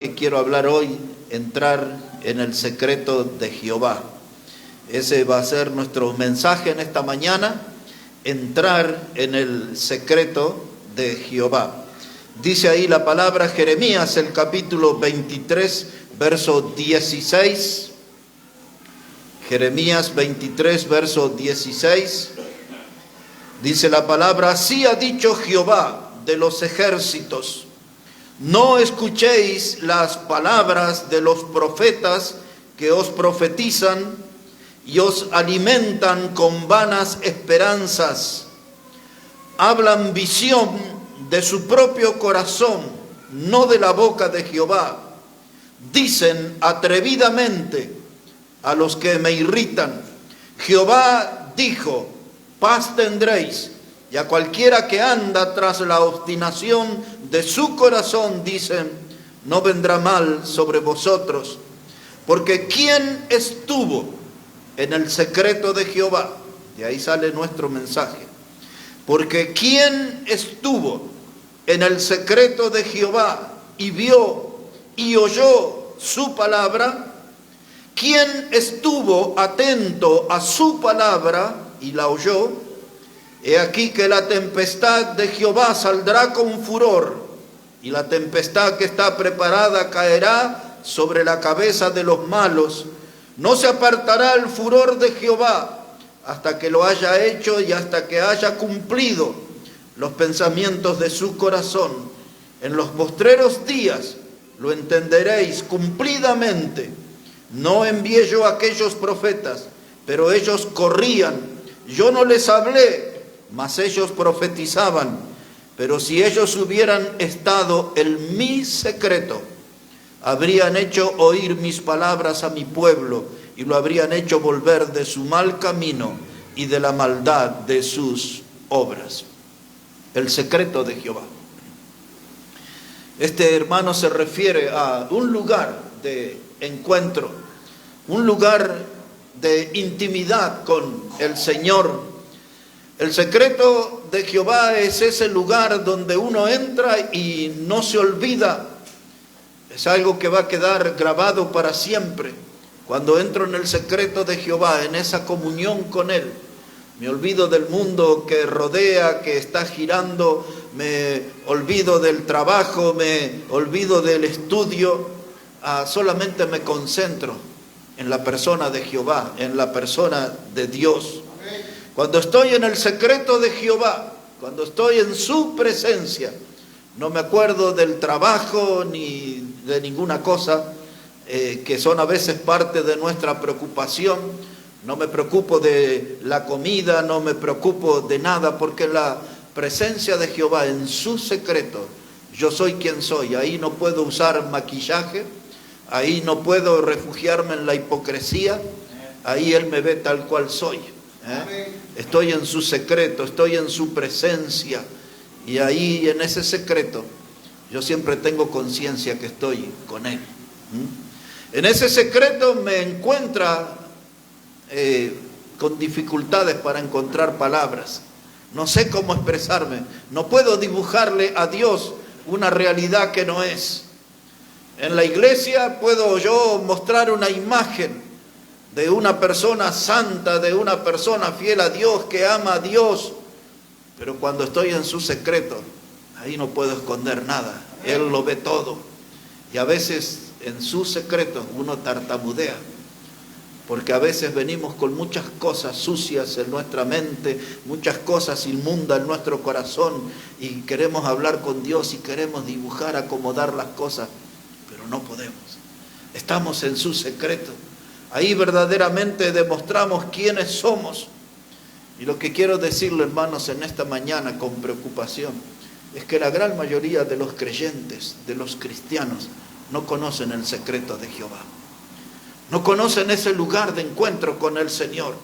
Que quiero hablar hoy, entrar en el secreto de Jehová. Ese va a ser nuestro mensaje en esta mañana, entrar en el secreto de Jehová. Dice ahí la palabra Jeremías, el capítulo 23, verso 16. Jeremías 23, verso 16. Dice la palabra: así ha dicho Jehová de los ejércitos: no escuchéis las palabras de los profetas que os profetizan y os alimentan con vanas esperanzas. Hablan visión de su propio corazón, no de la boca de Jehová. Dicen atrevidamente a los que me irritan: Jehová dijo, paz tendréis. Y a cualquiera que anda tras la obstinación de su corazón, dicen, no vendrá mal sobre vosotros. Porque ¿quién estuvo en el secreto de Jehová? De ahí sale nuestro mensaje. Porque ¿quién estuvo en el secreto de Jehová y vio y oyó su palabra? ¿Quién estuvo atento a su palabra y la oyó? He aquí que la tempestad de Jehová saldrá con furor, y la tempestad que está preparada caerá sobre la cabeza de los malos. No se apartará el furor de Jehová hasta que lo haya hecho y hasta que haya cumplido los pensamientos de su corazón. En los postreros días lo entenderéis cumplidamente. No envié yo a aquellos profetas, pero ellos corrían. Yo no les hablé, mas ellos profetizaban. Pero si ellos hubieran estado en mi secreto, habrían hecho oír mis palabras a mi pueblo, y lo habrían hecho volver de su mal camino y de la maldad de sus obras. El secreto de Jehová. Este, hermano, se refiere a un lugar de encuentro, un lugar de intimidad con el Señor. El secreto de Jehová es ese lugar donde uno entra y no se olvida. Es algo que va a quedar grabado para siempre. Cuando entro en el secreto de Jehová, en esa comunión con Él, me olvido del mundo que rodea, que está girando, me olvido del trabajo, me olvido del estudio, solamente me concentro en la persona de Jehová, en la persona de Dios. Cuando estoy en el secreto de Jehová, cuando estoy en su presencia, no me acuerdo del trabajo ni de ninguna cosa que son a veces parte de nuestra preocupación. No me preocupo de la comida, no me preocupo de nada, porque la presencia de Jehová en su secreto, yo soy quien soy. Ahí no puedo usar maquillaje, ahí no puedo refugiarme en la hipocresía, ahí Él me ve tal cual soy. Estoy en su secreto, estoy en su presencia, y ahí en ese secreto yo siempre tengo conciencia que estoy con Él. En ese secreto me encuentra con dificultades para encontrar palabras. No sé cómo expresarme, no puedo dibujarle a Dios una realidad que no es. En la iglesia puedo yo mostrar una imagen de una persona santa, de una persona fiel a Dios, que ama a Dios, pero cuando estoy en su secreto, ahí no puedo esconder nada. Él lo ve todo, y a veces en su secreto uno tartamudea, porque a veces venimos con muchas cosas sucias en nuestra mente, muchas cosas inmundas en nuestro corazón, y queremos hablar con Dios y queremos dibujar, acomodar las cosas, pero no podemos. Estamos en su secreto. Ahí verdaderamente demostramos quiénes somos. Y lo que quiero decirle, hermanos, en esta mañana con preocupación, es que la gran mayoría de los creyentes, de los cristianos, no conocen el secreto de Jehová. No conocen ese lugar de encuentro con el Señor.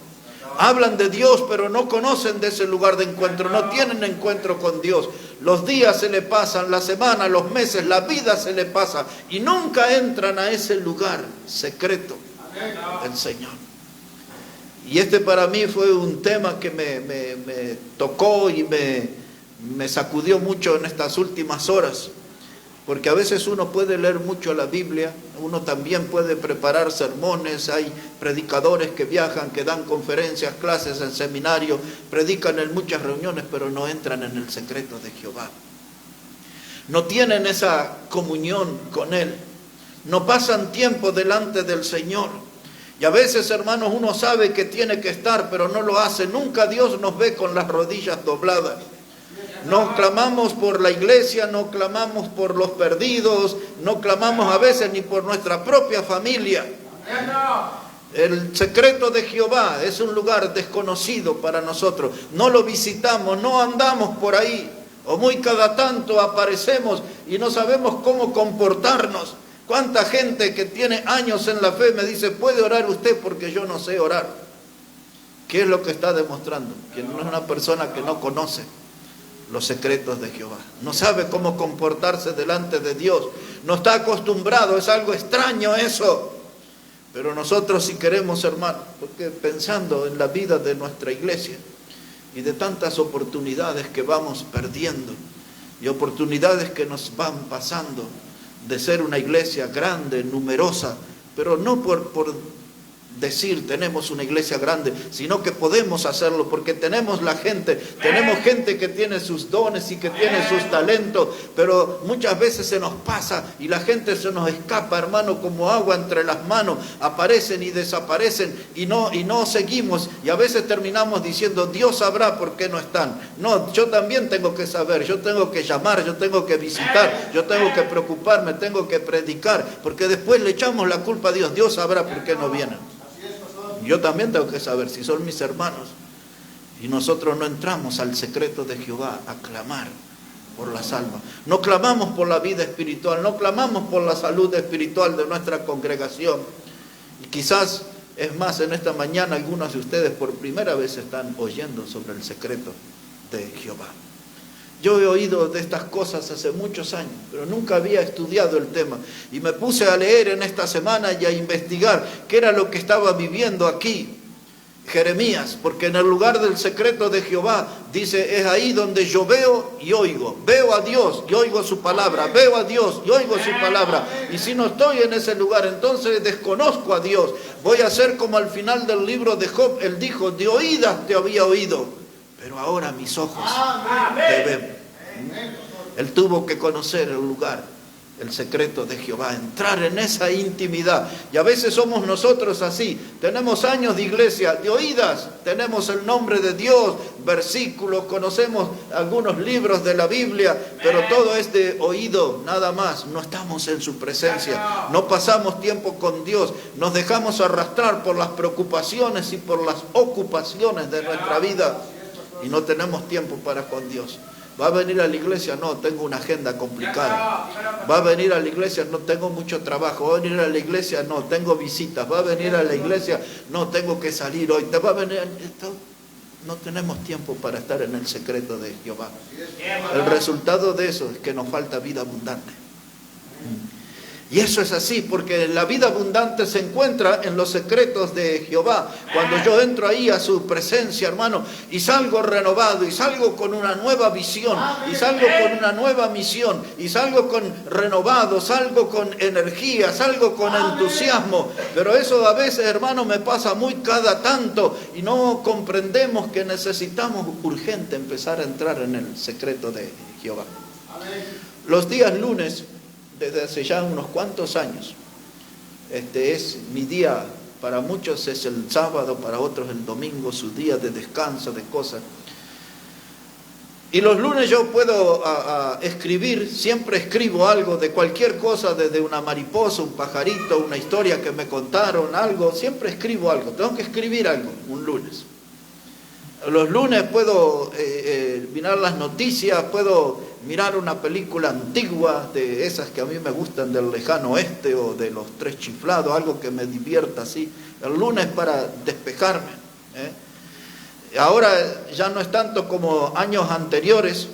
Hablan de Dios, pero no conocen de ese lugar de encuentro. No tienen encuentro con Dios. Los días se le pasan, la semana, los meses, la vida se le pasa, y nunca entran a ese lugar secreto del Señor. Y este para mí fue un tema que me tocó y me sacudió mucho en estas últimas horas, Porque a veces uno puede leer mucho la Biblia, uno también puede preparar sermones, hay predicadores que viajan, que dan conferencias, clases en seminario, predican en muchas reuniones, pero no entran en el secreto de Jehová. No tienen esa comunión con Él, no pasan tiempo delante del Señor. Y a veces, hermanos, uno sabe que tiene que estar, pero no lo hace. Nunca Dios nos ve con las rodillas dobladas. No clamamos por la iglesia, no clamamos por los perdidos, no clamamos a veces ni por nuestra propia familia. El secreto de Jehová es un lugar desconocido para nosotros. No lo visitamos, no andamos por ahí. O muy cada tanto aparecemos y no sabemos cómo comportarnos. ¿Cuánta gente que tiene años en la fe me dice, puede orar usted porque yo no sé orar? ¿Qué es lo que está demostrando? Que no es una persona que no conoce los secretos de Jehová. No sabe cómo comportarse delante de Dios. No está acostumbrado, es algo extraño eso. Pero nosotros si queremos, hermano, porque pensando en la vida de nuestra iglesia y de tantas oportunidades que vamos perdiendo y oportunidades que nos van pasando de ser una iglesia grande, numerosa, pero no por decir tenemos una iglesia grande, sino que podemos hacerlo porque tenemos la gente, tenemos gente que tiene sus dones y que tiene sus talentos, pero muchas veces se nos pasa y la gente se nos escapa, hermano, como agua entre las manos, aparecen y desaparecen y no seguimos, y a veces terminamos diciendo Dios sabrá por qué no están. No, yo también tengo que saber, yo tengo que llamar, yo tengo que visitar, yo tengo que preocuparme, tengo que predicar, porque después le echamos la culpa a Dios, Dios sabrá por qué no vienen. Yo también tengo que saber si son mis hermanos. Y nosotros no entramos al secreto de Jehová a clamar por las almas. No clamamos por la vida espiritual, no clamamos por la salud espiritual de nuestra congregación. Y quizás, es más, en esta mañana algunos de ustedes por primera vez están oyendo sobre el secreto de Jehová. Yo he oído de estas cosas hace muchos años, pero nunca había estudiado el tema. Y me puse a leer en esta semana y a investigar qué era lo que estaba viviendo aquí Jeremías, porque en el lugar del secreto de Jehová, dice, es ahí donde yo veo y oigo. Veo a Dios y oigo su palabra, veo a Dios y oigo su palabra. Y si no estoy en ese lugar, entonces desconozco a Dios. Voy a ser como al final del libro de Job, él dijo, de oídas te había oído, pero ahora mis ojos te ven. Él tuvo que conocer el lugar, el secreto de Jehová, entrar en esa intimidad. Y a veces somos nosotros así, tenemos años de iglesia, de oídas, tenemos el nombre de Dios, versículos, conocemos algunos libros de la Biblia, pero todo es de oído, nada más. No estamos en su presencia, no pasamos tiempo con Dios, nos dejamos arrastrar por las preocupaciones y por las ocupaciones de nuestra vida y no tenemos tiempo para con Dios. ¿Va a venir a la iglesia? No, tengo una agenda complicada. ¿Va a venir a la iglesia? No, tengo mucho trabajo. ¿Va a venir a la iglesia? No, tengo visitas. ¿Va a venir a la iglesia? No, tengo que salir hoy. ¿Va a venir? No tenemos tiempo para estar en el secreto de Jehová. El resultado de eso es que nos falta vida abundante. Y eso es así, porque la vida abundante se encuentra en los secretos de Jehová. Cuando yo entro ahí a su presencia, hermano, y salgo renovado, y salgo con una nueva visión, y salgo con una nueva misión, y salgo renovado, salgo con energía, salgo con entusiasmo. Pero eso a veces, hermano, me pasa muy cada tanto, y no comprendemos que necesitamos urgente empezar a entrar en el secreto de Jehová. Los días lunes, desde hace ya unos cuantos años, es mi día, para muchos es el sábado, para otros el domingo, su día de descanso, de cosas. Y los lunes yo puedo escribir, siempre escribo algo de cualquier cosa, desde una mariposa, un pajarito, una historia que me contaron, algo, siempre escribo algo, tengo que escribir algo un lunes. Los lunes puedo mirar las noticias, puedo mirar una película antigua, de esas que a mí me gustan, del lejano oeste o de los Tres Chiflados, algo que me divierta así. El lunes para despejarme. Ahora ya no es tanto como años anteriores,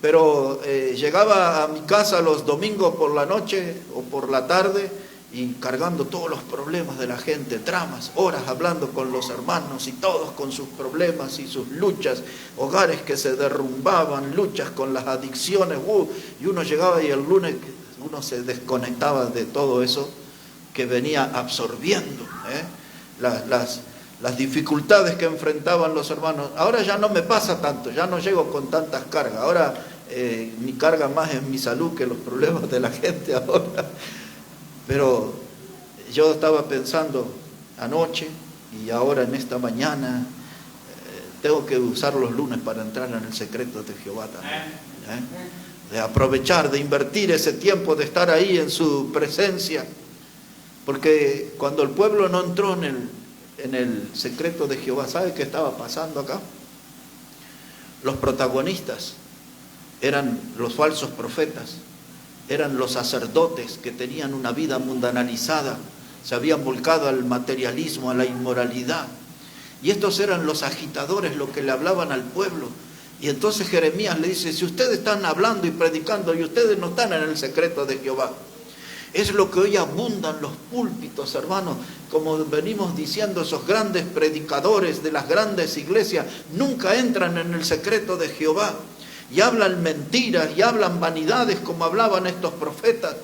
pero llegaba a mi casa los domingos por la noche o por la tarde y cargando todos los problemas de la gente, dramas, horas hablando con los hermanos y todos con sus problemas y sus luchas, hogares que se derrumbaban, luchas con las adicciones, y uno llegaba y el lunes uno se desconectaba de todo eso que venía absorbiendo, las dificultades que enfrentaban los hermanos. Ahora ya no me pasa tanto, ya no llego con tantas cargas, ahora mi carga más es mi salud que los problemas de la gente ahora. Pero yo estaba pensando anoche y ahora en esta mañana, tengo que usar los lunes para entrar en el secreto de Jehová también, de aprovechar, de invertir ese tiempo, de estar ahí en su presencia, porque cuando el pueblo no entró en el secreto de Jehová, ¿sabe qué estaba pasando acá? Los protagonistas eran los falsos profetas, eran los sacerdotes que tenían una vida mundanalizada, se habían volcado al materialismo, a la inmoralidad. Y estos eran los agitadores, los que le hablaban al pueblo. Y entonces Jeremías le dice, si ustedes están hablando y predicando y ustedes no están en el secreto de Jehová. Es lo que hoy abundan los púlpitos, hermanos, como venimos diciendo, esos grandes predicadores de las grandes iglesias nunca entran en el secreto de Jehová. Y hablan mentiras y hablan vanidades como hablaban estos profetas.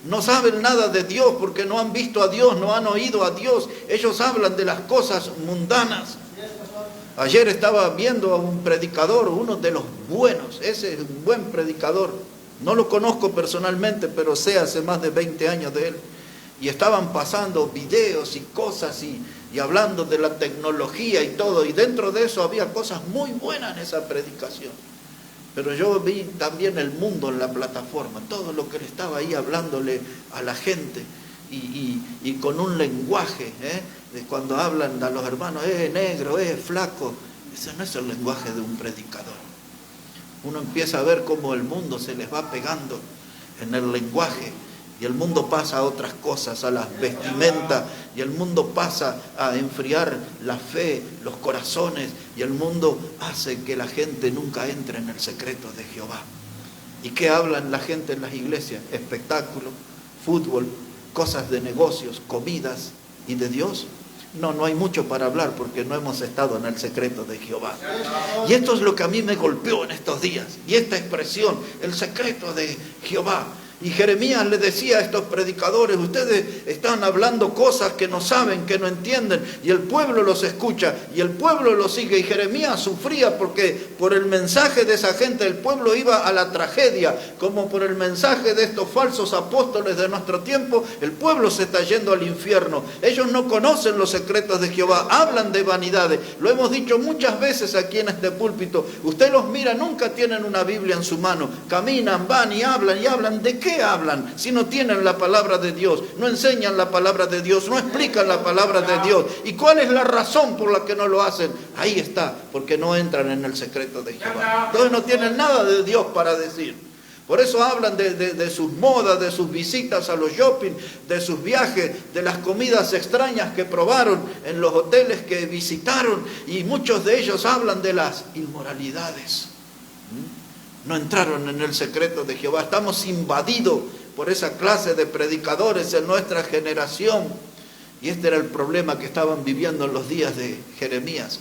No saben nada de Dios porque no han visto a Dios, no han oído a Dios. Ellos hablan de las cosas mundanas. Ayer estaba viendo a un predicador, uno de los buenos, ese es un buen predicador. No lo conozco personalmente, pero sé hace más de 20 años de él. Y estaban pasando videos y cosas y hablando de la tecnología y todo. Y dentro de eso había cosas muy buenas en esa predicación. Pero yo vi también el mundo en la plataforma, todo lo que le estaba ahí hablándole a la gente y con un lenguaje, de cuando hablan a los hermanos, negro, flaco. Ese no es el lenguaje de un predicador. Uno empieza a ver cómo el mundo se les va pegando en el lenguaje. Y el mundo pasa a otras cosas, a las vestimentas, y el mundo pasa a enfriar la fe, los corazones, y el mundo hace que la gente nunca entre en el secreto de Jehová. ¿Y qué hablan la gente en las iglesias? Espectáculo, fútbol, cosas de negocios, comidas, ¿y de Dios? No hay mucho para hablar porque no hemos estado en el secreto de Jehová. Y esto es lo que a mí me golpeó en estos días, y esta expresión, el secreto de Jehová. Y Jeremías le decía a estos predicadores, ustedes están hablando cosas que no saben, que no entienden, y el pueblo los escucha, y el pueblo los sigue. Y Jeremías sufría porque por el mensaje de esa gente el pueblo iba a la tragedia, como por el mensaje de estos falsos apóstoles de nuestro tiempo, el pueblo se está yendo al infierno. Ellos no conocen los secretos de Jehová, hablan de vanidades. Lo hemos dicho muchas veces aquí en este púlpito. Usted los mira, nunca tienen una Biblia en su mano, caminan, van y hablan. ¿De qué hablan si no tienen la palabra de Dios? No enseñan la palabra de Dios, no explican la palabra de Dios. ¿Y cuál es la razón por la que no lo hacen? Ahí está, porque no entran en el secreto de Jehová. Entonces no tienen nada de Dios para decir. Por eso hablan de sus modas, de sus visitas a los shopping, de sus viajes, de las comidas extrañas que probaron en los hoteles que visitaron, y muchos de ellos hablan de las inmoralidades. No entraron en el secreto de Jehová. Estamos invadidos por esa clase de predicadores en nuestra generación. Y este era el problema que estaban viviendo en los días de Jeremías.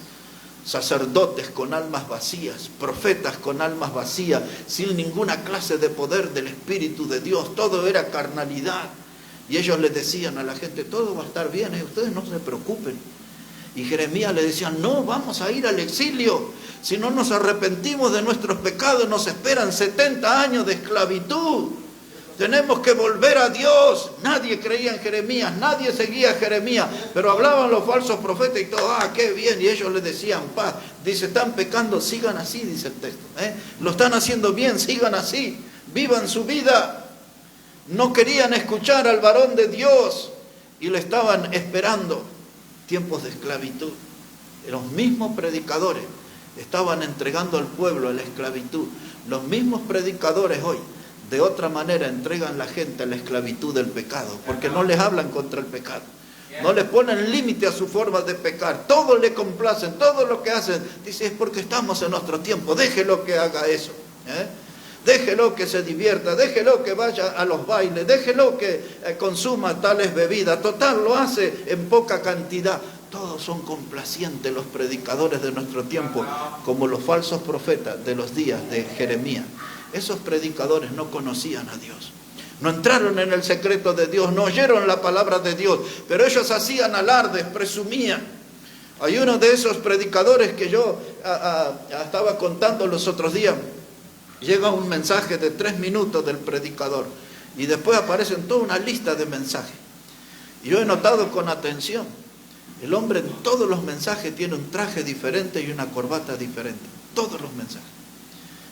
Sacerdotes con almas vacías, profetas con almas vacías, sin ninguna clase de poder del Espíritu de Dios. Todo era carnalidad. Y ellos le decían a la gente, todo va a estar bien, ustedes no se preocupen. Y Jeremías le decía, no, vamos a ir al exilio. Si no nos arrepentimos de nuestros pecados, nos esperan 70 años de esclavitud. Tenemos que volver a Dios. Nadie creía en Jeremías, nadie seguía a Jeremías, pero hablaban los falsos profetas y todo, qué bien. Y ellos le decían, paz. Dice, están pecando, sigan así, dice el texto. Lo están haciendo bien, sigan así. Vivan su vida. No querían escuchar al varón de Dios y le estaban esperando tiempos de esclavitud. Los mismos predicadores estaban entregando al pueblo a la esclavitud. Los mismos predicadores hoy, de otra manera, entregan a la gente a la esclavitud del pecado, porque no les hablan contra el pecado. No le ponen límite a su forma de pecar. Todo le complacen, todo lo que hacen. Dice, es porque estamos en nuestro tiempo, déjelo que haga eso. Déjelo que se divierta, déjelo que vaya a los bailes, déjelo que consuma tales bebidas. Total, lo hace en poca cantidad. Todos son complacientes los predicadores de nuestro tiempo, como los falsos profetas de los días de Jeremías. Esos predicadores no conocían a Dios, no entraron en el secreto de Dios, no oyeron la palabra de Dios, pero ellos hacían alardes, presumían. Hay uno de esos predicadores que yo estaba contando los otros días. Llega un mensaje de 3 minutos del predicador y después aparecen toda una lista de mensajes. Y yo he notado con atención, el hombre en todos los mensajes tiene un traje diferente y una corbata diferente. Todos los mensajes.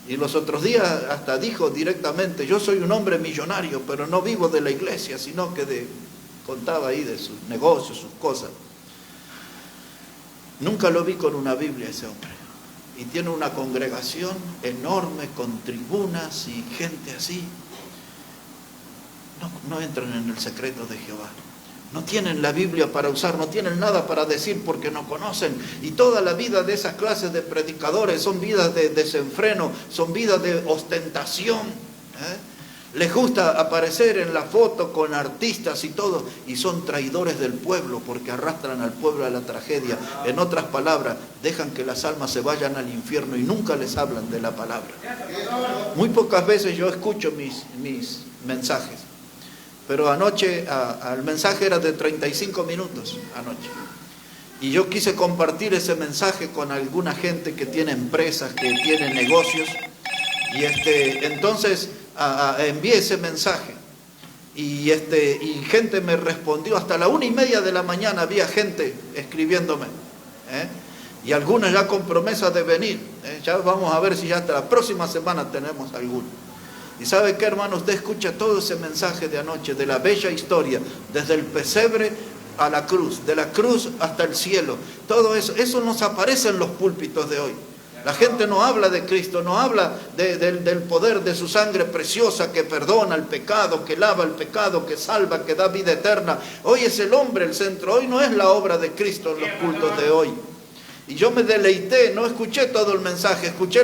Y los otros días hasta dijo directamente, yo soy un hombre millonario, pero no vivo de la iglesia, sino que contaba ahí de sus negocios, sus cosas. Nunca lo vi con una Biblia ese hombre. Y tiene una congregación enorme con tribunas y gente así. No entran en el secreto de Jehová. No tienen la Biblia para usar, no tienen nada para decir porque no conocen. Y toda la vida de esas clases de predicadores son vidas de desenfreno, son vidas de ostentación. Les gusta aparecer en la foto con artistas y todo, y son traidores del pueblo porque arrastran al pueblo a la tragedia. En otras palabras, dejan que las almas se vayan al infierno y nunca les hablan de la palabra. Muy pocas veces yo escucho mis mensajes, pero anoche el mensaje era de 35 minutos anoche. Y yo quise compartir ese mensaje con alguna gente que tiene empresas, que tiene negocios, y entonces envié ese mensaje y gente me respondió. Hasta la 1:30 de la mañana había gente escribiéndome, y algunos ya con promesa de venir. Ya vamos a ver si ya hasta la próxima semana tenemos alguno. Y ¿sabe qué, hermano? Usted escucha todo ese mensaje de anoche, de la bella historia, desde el pesebre a la cruz, de la cruz hasta el cielo. Todo eso nos aparece en los púlpitos de hoy. La gente no habla de Cristo, no habla del poder de su sangre preciosa que perdona el pecado, que lava el pecado, que salva, que da vida eterna. Hoy es el hombre el centro, hoy no es la obra de Cristo en los cultos de hoy. Y yo me deleité, no escuché todo el mensaje, escuché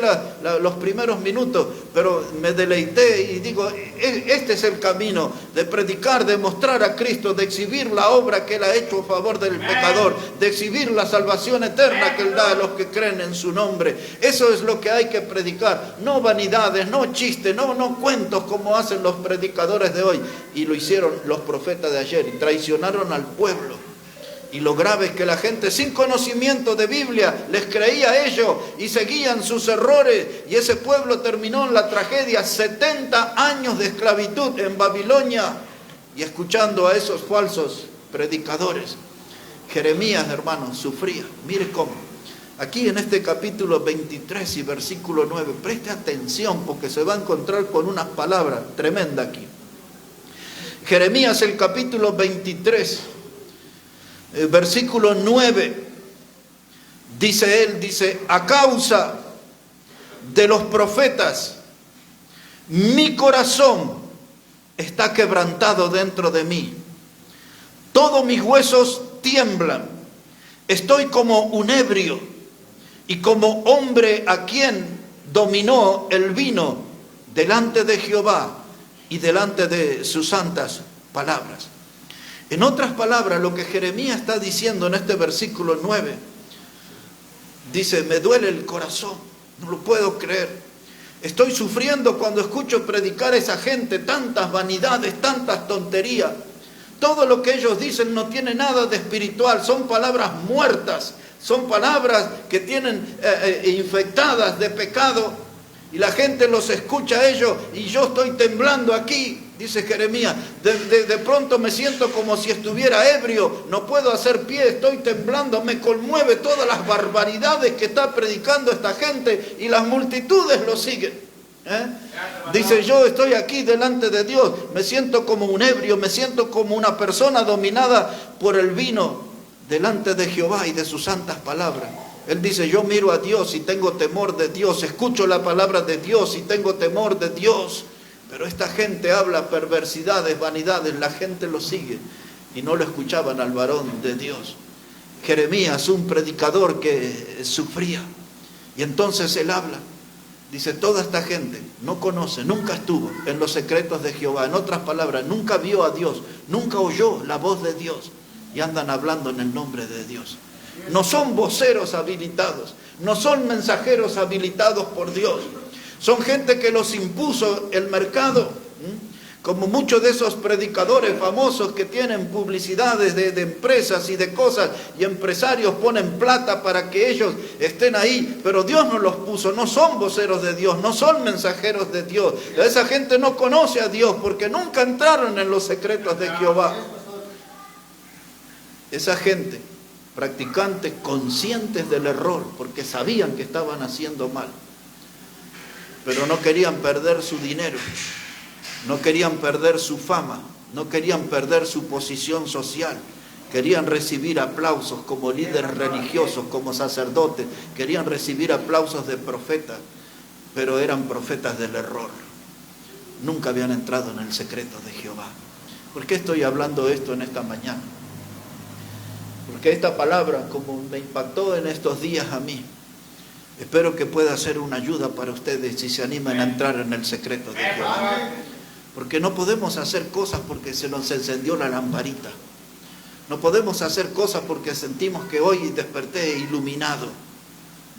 los primeros minutos, pero me deleité y digo, este es el camino de predicar, de mostrar a Cristo, de exhibir la obra que Él ha hecho a favor del pecador, de exhibir la salvación eterna que Él da a los que creen en su nombre. Eso es lo que hay que predicar, no vanidades, no chistes, no cuentos como hacen los predicadores de hoy. Y lo hicieron los profetas de ayer y traicionaron al pueblo. Y lo grave es que la gente sin conocimiento de Biblia les creía a ellos y seguían sus errores. Y ese pueblo terminó en la tragedia, 70 años de esclavitud en Babilonia. Y escuchando a esos falsos predicadores. Jeremías, hermanos, sufría. Mire cómo. Aquí en este capítulo 23 y versículo 9, preste atención porque se va a encontrar con unas palabras tremendas aquí. Jeremías, el capítulo 23. Versículo 9, dice, a causa de los profetas, mi corazón está quebrantado dentro de mí. Todos mis huesos tiemblan. Estoy como un ebrio y como hombre a quien dominó el vino delante de Jehová y delante de sus santas palabras. En otras palabras, lo que Jeremías está diciendo en este versículo 9, dice, me duele el corazón, no lo puedo creer. Estoy sufriendo cuando escucho predicar a esa gente tantas vanidades, tantas tonterías. Todo lo que ellos dicen no tiene nada de espiritual, son palabras muertas, son palabras que tienen infectadas de pecado. Y la gente los escucha a ellos y yo estoy temblando aquí. Dice Jeremías, de pronto me siento como si estuviera ebrio, no puedo hacer pie, estoy temblando, me conmueve todas las barbaridades que está predicando esta gente y las multitudes lo siguen. Dice, yo estoy aquí delante de Dios, me siento como un ebrio, me siento como una persona dominada por el vino delante de Jehová y de sus santas palabras. Él dice, yo miro a Dios y tengo temor de Dios, escucho la palabra de Dios y tengo temor de Dios. Pero esta gente habla perversidades, vanidades, la gente lo sigue y no lo escuchaban al varón de Dios. Jeremías, un predicador que sufría. Y entonces él habla. Dice, toda esta gente no conoce, nunca estuvo en los secretos de Jehová. En otras palabras, nunca vio a Dios, nunca oyó la voz de Dios. Y andan hablando en el nombre de Dios. No son voceros habilitados, no son mensajeros habilitados por Dios. Son gente que los impuso el mercado. Como muchos de esos predicadores famosos que tienen publicidades de empresas y de cosas, y empresarios ponen plata para que ellos estén ahí, pero Dios no los puso, no son voceros de Dios, no son mensajeros de Dios. Esa gente no conoce a Dios porque nunca entraron en los secretos de Jehová. Esa gente, practicantes conscientes del error, porque sabían que estaban haciendo mal, pero no querían perder su dinero. No querían perder su fama, no querían perder su posición social, querían recibir aplausos como líderes religiosos, como sacerdotes, querían recibir aplausos de profetas, pero eran profetas del error. Nunca habían entrado en el secreto de Jehová. ¿Por qué estoy hablando esto en esta mañana? Porque esta palabra, como me impactó en estos días a mí, espero que pueda ser una ayuda para ustedes si se animan a entrar en el secreto de Jehová. Porque no podemos hacer cosas porque se nos encendió la lamparita. No podemos hacer cosas porque sentimos que hoy desperté iluminado.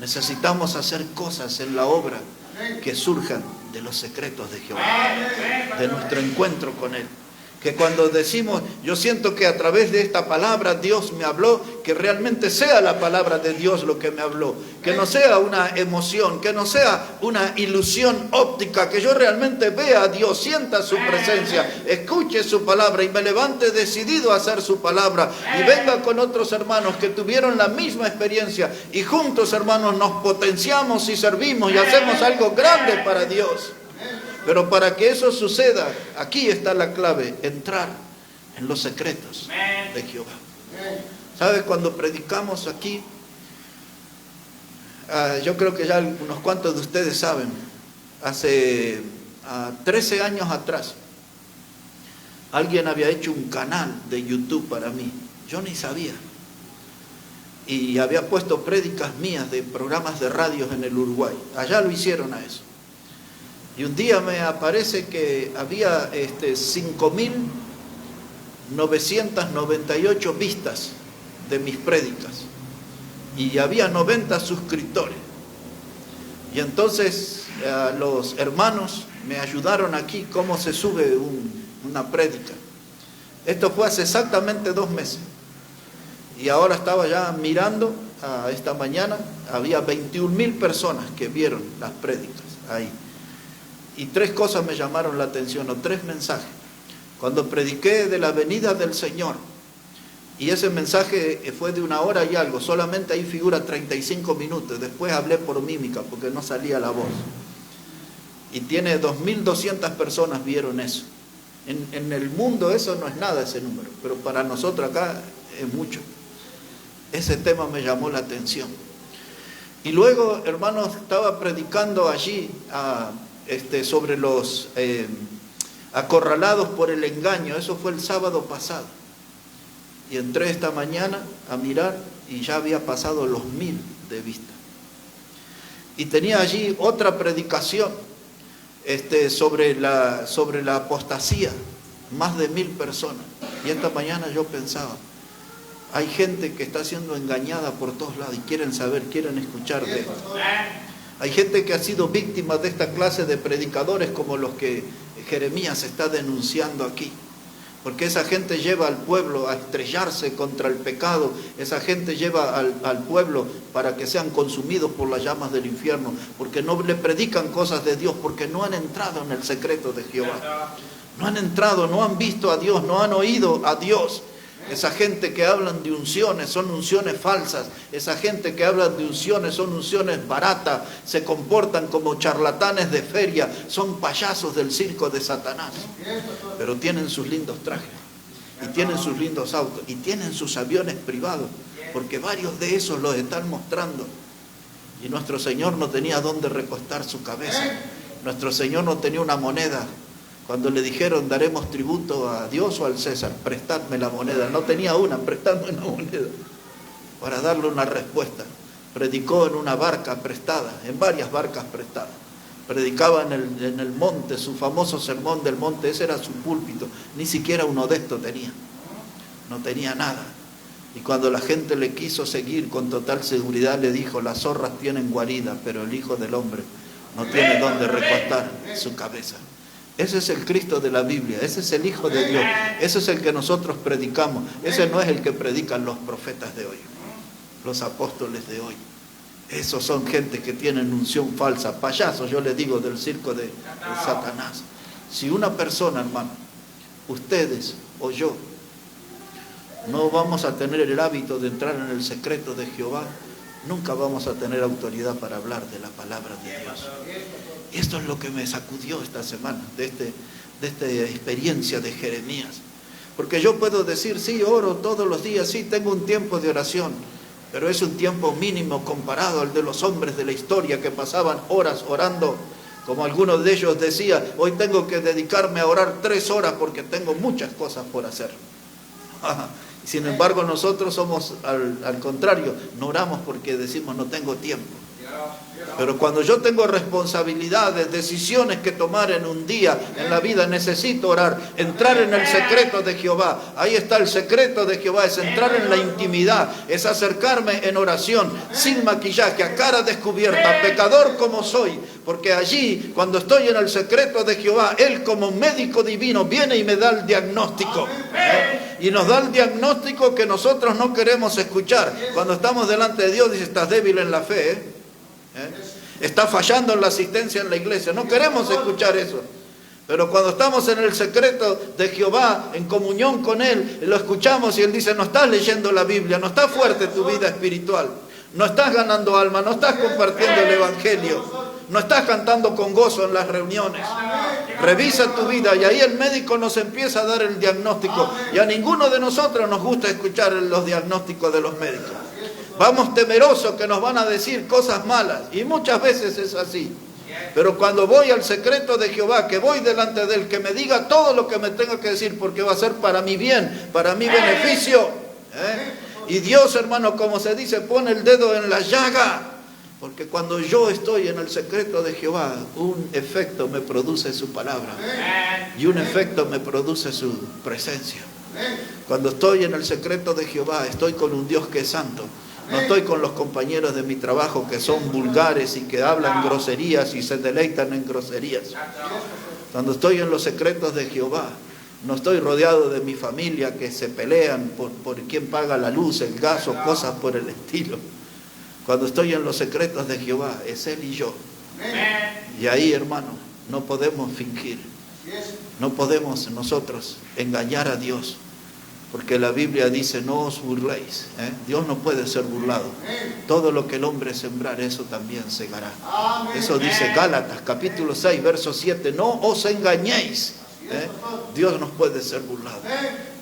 Necesitamos hacer cosas en la obra que surjan de los secretos de Jehová, de nuestro encuentro con Él. Que cuando decimos, yo siento que a través de esta palabra Dios me habló, que realmente sea la palabra de Dios lo que me habló, que no sea una emoción, que no sea una ilusión óptica, que yo realmente vea a Dios, sienta su presencia, escuche su palabra y me levante decidido a hacer su palabra y venga con otros hermanos que tuvieron la misma experiencia y juntos, hermanos, nos potenciamos y servimos y hacemos algo grande para Dios. Pero para que eso suceda, aquí está la clave, entrar en los secretos de Jehová. ¿Sabe? Cuando predicamos aquí, yo creo que ya unos cuantos de ustedes saben, hace 13 años atrás, alguien había hecho un canal de YouTube para mí. Yo ni sabía. Y había puesto prédicas mías de programas de radios en el Uruguay. Allá lo hicieron a eso. Y un día me aparece que había 5.998 vistas de mis prédicas. Y había 90 suscriptores. Y entonces los hermanos me ayudaron aquí cómo se sube una prédica. Esto fue hace exactamente 2 meses. Y ahora estaba ya mirando, esta mañana, había 21.000 personas que vieron las prédicas ahí. Y 3 cosas me llamaron la atención, o 3 mensajes. Cuando prediqué de la venida del Señor, y ese mensaje fue de 1 hora y algo, solamente ahí figura 35 minutos, después hablé por mímica porque no salía la voz. Y tiene 2.200 personas vieron eso. En el mundo eso no es nada, ese número, pero para nosotros acá es mucho. Ese tema me llamó la atención. Y luego, hermanos, estaba predicando allí sobre los acorralados por el engaño. Eso fue el sábado pasado. Y entré esta mañana a mirar y ya había pasado los 1.000 de vista. Y tenía allí otra predicación sobre la apostasía, más de 1.000 personas. Y esta mañana yo pensaba, hay gente que está siendo engañada por todos lados y quieren saber, quieren escuchar de esto. Hay gente que ha sido víctima de esta clase de predicadores como los que Jeremías está denunciando aquí. Porque esa gente lleva al pueblo a estrellarse contra el pecado. Esa gente lleva al pueblo para que sean consumidos por las llamas del infierno. Porque no le predican cosas de Dios, porque no han entrado en el secreto de Jehová. No han entrado, no han visto a Dios, no han oído a Dios. Esa gente que hablan de unciones son unciones falsas. Esa gente que habla de unciones son unciones baratas. Se comportan como charlatanes de feria. Son payasos del circo de Satanás. Pero tienen sus lindos trajes. Y tienen sus lindos autos. Y tienen sus aviones privados. Porque varios de esos los están mostrando. Y nuestro Señor no tenía dónde recostar su cabeza. Nuestro Señor no tenía una moneda. Cuando le dijeron, daremos tributo a Dios o al César, prestadme la moneda. No tenía una, prestadme una moneda. Para darle una respuesta. Predicó en una barca prestada, en varias barcas prestadas. predicaba en el monte, su famoso sermón del monte, ese era su púlpito, ni siquiera uno de estos tenía, no tenía nada. Y cuando la gente le quiso seguir con total seguridad, le dijo: las zorras tienen guarida, pero el Hijo del Hombre no tiene dónde recostar su cabeza. Ese es el Cristo de la Biblia, ese es el Hijo de Dios, ese es el que nosotros predicamos, ese no es el que predican los profetas de hoy, los apóstoles de hoy. Esos son gente que tienen unción falsa, payasos, yo les digo, del circo de Satanás. Si una persona, hermano, ustedes o yo, no vamos a tener el hábito de entrar en el secreto de Jehová, nunca vamos a tener autoridad para hablar de la palabra de Dios. Y esto es lo que me sacudió esta semana, de esta experiencia de Jeremías. Porque yo puedo decir, sí, oro todos los días, sí, tengo un tiempo de oración, pero es un tiempo mínimo comparado al de los hombres de la historia que pasaban horas orando. Como algunos de ellos decían, hoy tengo que dedicarme a orar 3 horas porque tengo muchas cosas por hacer. Sin embargo, nosotros somos al contrario, no oramos porque decimos no tengo tiempo. Pero cuando yo tengo responsabilidades, decisiones que tomar en un día, en la vida, necesito orar, entrar en el secreto de Jehová. Ahí está el secreto de Jehová, es entrar en la intimidad, es acercarme en oración, sin maquillaje, a cara descubierta, pecador como soy. Porque allí, cuando estoy en el secreto de Jehová, Él como médico divino viene y me da el diagnóstico. Y nos da el diagnóstico que nosotros no queremos escuchar. Cuando estamos delante de Dios, dice: estás débil en la fe, está fallando en la asistencia en la iglesia. No queremos escuchar eso. Pero cuando estamos en el secreto de Jehová, en comunión con Él, lo escuchamos y Él dice: no estás leyendo la Biblia, no está fuerte tu vida espiritual, no estás ganando alma, no estás compartiendo el Evangelio, no estás cantando con gozo en las reuniones. Revisa tu vida, y ahí el médico nos empieza a dar el diagnóstico. Y a ninguno de nosotros nos gusta escuchar los diagnósticos de los médicos. Vamos temerosos que nos van a decir cosas malas, y muchas veces es así. Pero cuando voy al secreto de Jehová, que voy delante de Él, que me diga todo lo que me tenga que decir, porque va a ser para mi bien, para mi beneficio. Y Dios, hermano, como se dice, pone el dedo en la llaga. Porque cuando yo estoy en el secreto de Jehová, un efecto me produce su palabra, y un efecto me produce su presencia. Cuando estoy en el secreto de Jehová, estoy con un Dios que es santo. No estoy con los compañeros de mi trabajo que son vulgares y que hablan groserías y se deleitan en groserías. Cuando estoy en los secretos de Jehová, no estoy rodeado de mi familia que se pelean por quién paga la luz, el gas o cosas por el estilo. Cuando estoy en los secretos de Jehová, es Él y yo. Y ahí, hermano, no podemos fingir. No podemos nosotros engañar a Dios. Porque la Biblia dice: no os burléis. Dios no puede ser burlado. Todo lo que el hombre sembrar, eso también segará. Eso dice Gálatas, capítulo 6, verso 7. No os engañéis. Dios no puede ser burlado.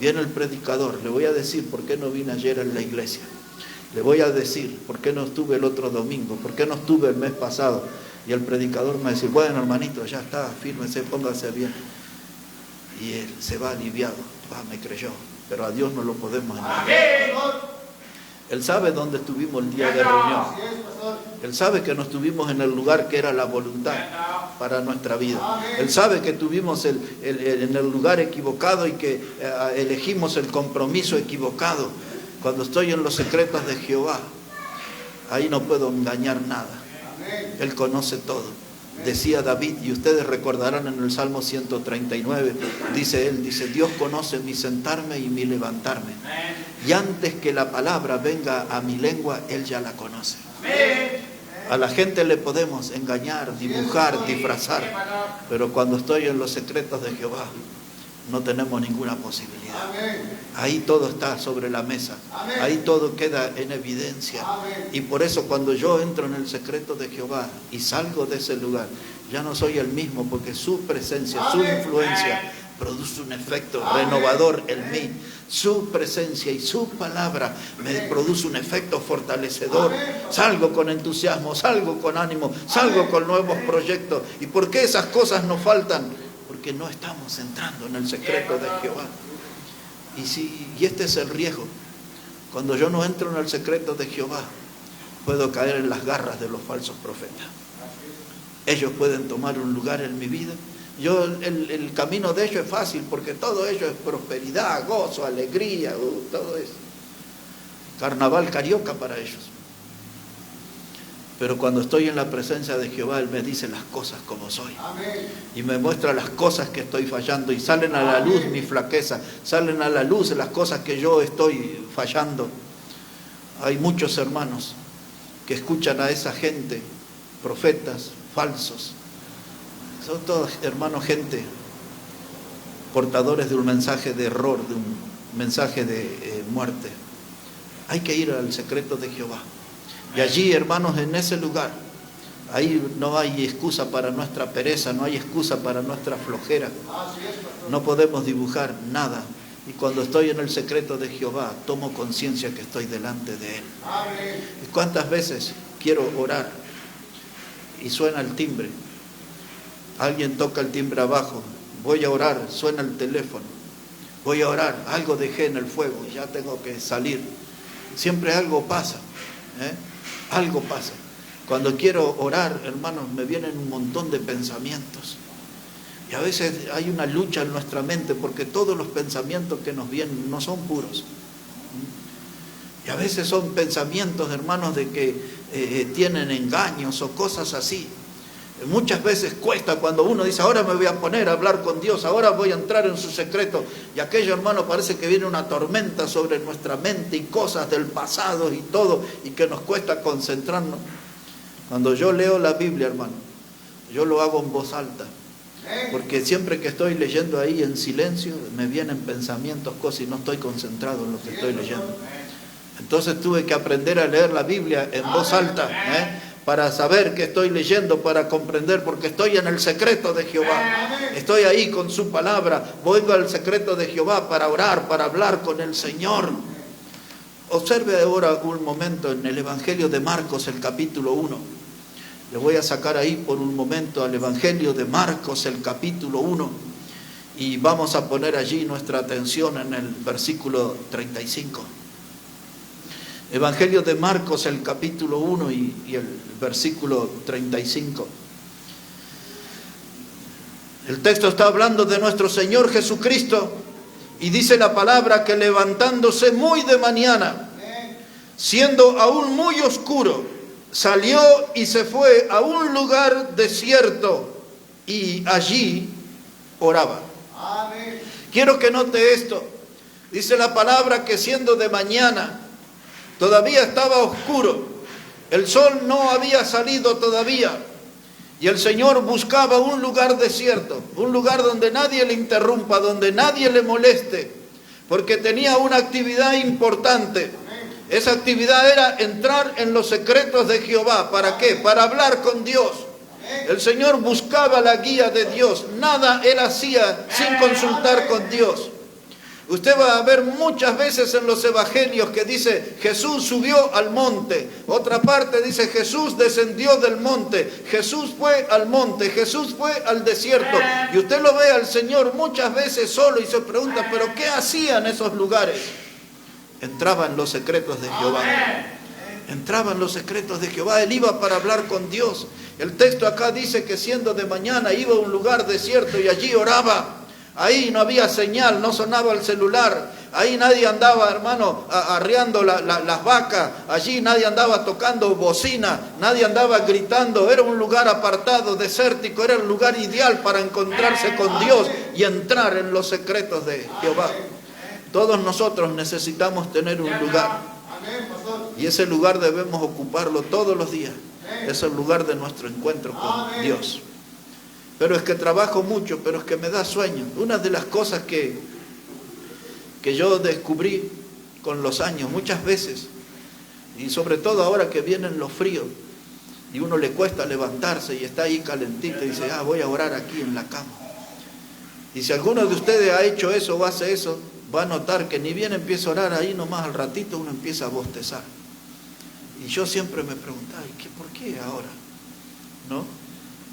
Viene el predicador. Le voy a decir por qué no vine ayer en la iglesia. Le voy a decir por qué no estuve el otro domingo, por qué no estuve el mes pasado. Y el predicador me va a decir: bueno, hermanito, ya está, fírmese, póngase bien. Y él se va aliviado. Me creyó. Pero a Dios no lo podemos engañar. Él sabe dónde estuvimos el día de reunión. Él sabe que no estuvimos en el lugar que era la voluntad para nuestra vida. Él sabe que estuvimos en el lugar equivocado y que elegimos el compromiso equivocado. Cuando estoy en los secretos de Jehová, ahí no puedo engañar nada. Él conoce todo. Decía David, y ustedes recordarán en el Salmo 139, dice él, Dios conoce mi sentarme y mi levantarme. Y antes que la palabra venga a mi lengua, Él ya la conoce. A la gente le podemos engañar, dibujar, disfrazar, pero cuando estoy en los secretos de Jehová, no tenemos ninguna posibilidad. Ahí todo está sobre la mesa. Ahí todo queda en evidencia. Y por eso cuando yo entro en el secreto de Jehová y salgo de ese lugar, ya no soy el mismo, porque su presencia, su influencia produce un efecto renovador en mí. Su presencia y su palabra me produce un efecto fortalecedor. Salgo con entusiasmo, salgo con ánimo, salgo con nuevos proyectos. ¿Y por qué esas cosas nos faltan? Porque no estamos entrando en el secreto de Jehová. Y este es el riesgo. Cuando yo no entro en el secreto de Jehová, puedo caer en las garras de los falsos profetas. ellos pueden tomar un lugar en mi vida. El camino de ellos es fácil, porque todo ello es prosperidad, gozo, alegría, todo eso. Carnaval carioca para ellos. Pero cuando estoy en la presencia de Jehová, Él me dice las cosas como soy. Amén. Y me muestra las cosas que estoy fallando, y salen a la luz mi flaqueza, salen a la luz las cosas que yo estoy fallando. Hay muchos hermanos que escuchan a esa gente, profetas falsos. Son todos, hermanos, gente portadores de un mensaje de error, de un mensaje de muerte. Hay que ir al secreto de Jehová. Y allí, hermanos, en ese lugar, ahí no hay excusa para nuestra pereza, no hay excusa para nuestra flojera. No podemos dibujar nada. Y cuando estoy en el secreto de Jehová, tomo conciencia que estoy delante de Él. ¿Y cuántas veces quiero orar y suena el timbre? Alguien toca el timbre abajo, voy a orar, suena el teléfono, voy a orar, algo dejé en el fuego, ya tengo que salir. Siempre algo pasa, algo pasa. Cuando quiero orar, hermanos, me vienen un montón de pensamientos. Y a veces hay una lucha en nuestra mente, porque todos los pensamientos que nos vienen no son puros. Y a veces son pensamientos, hermanos, de que tienen engaños o cosas así. Muchas veces cuesta cuando uno dice, ahora me voy a poner a hablar con Dios, ahora voy a entrar en su secreto. Y aquello, hermano, parece que viene una tormenta sobre nuestra mente y cosas del pasado y todo, y que nos cuesta concentrarnos. Cuando yo leo la Biblia, hermano, yo lo hago en voz alta. Porque siempre que estoy leyendo ahí en silencio, me vienen pensamientos, cosas, y no estoy concentrado en lo que estoy leyendo. Entonces tuve que aprender a leer la Biblia en voz alta, para saber que estoy leyendo, para comprender, porque estoy en el secreto de Jehová. Estoy ahí con su palabra. Voy al secreto de Jehová para orar, para hablar con el Señor. Observe ahora un momento en el Evangelio de Marcos, el capítulo 1. Le voy a sacar ahí por un momento al Evangelio de Marcos, el capítulo 1. Y vamos a poner allí nuestra atención en el versículo 35. Evangelio de Marcos, el capítulo 1 y el versículo 35. El texto está hablando de nuestro Señor Jesucristo y dice la palabra que levantándose muy de mañana, siendo aún muy oscuro, salió y se fue a un lugar desierto y allí oraba. Quiero que note esto. Dice la palabra que siendo de mañana, todavía estaba oscuro, el sol no había salido todavía, y el Señor buscaba un lugar desierto, un lugar donde nadie le interrumpa, donde nadie le moleste, porque tenía una actividad importante. Esa actividad era entrar en los secretos de Jehová. ¿Para qué? Para hablar con Dios. El Señor buscaba la guía de Dios, nada Él hacía sin consultar con Dios. Usted va a ver muchas veces en los evangelios que dice Jesús subió al monte. Otra parte dice Jesús descendió del monte. Jesús fue al monte. Jesús fue al desierto. Y usted lo ve al Señor muchas veces solo y se pregunta, ¿pero qué hacía en esos lugares? Entraba en los secretos de Jehová. Entraba en los secretos de Jehová. Él iba para hablar con Dios. El texto acá dice que siendo de mañana iba a un lugar desierto y allí oraba. Ahí no había señal, no sonaba el celular. Ahí nadie andaba, hermano, arreando las vacas. Allí nadie andaba tocando bocina. Nadie andaba gritando. Era un lugar apartado, desértico. Era el lugar ideal para encontrarse con Dios y entrar en los secretos de Jehová. Todos nosotros necesitamos tener un lugar. Y ese lugar debemos ocuparlo todos los días. Es el lugar de nuestro encuentro con Dios. Pero es que trabajo mucho, pero es que me da sueño. Una de las cosas que yo descubrí con los años, muchas veces, y sobre todo ahora que vienen los fríos, y uno le cuesta levantarse y está ahí calentito y dice, voy a orar aquí en la cama. Y si alguno de ustedes ha hecho eso o hace eso, va a notar que ni bien empieza a orar ahí nomás al ratito uno empieza a bostezar. Y yo siempre me preguntaba, ¿por qué ahora? ¿No?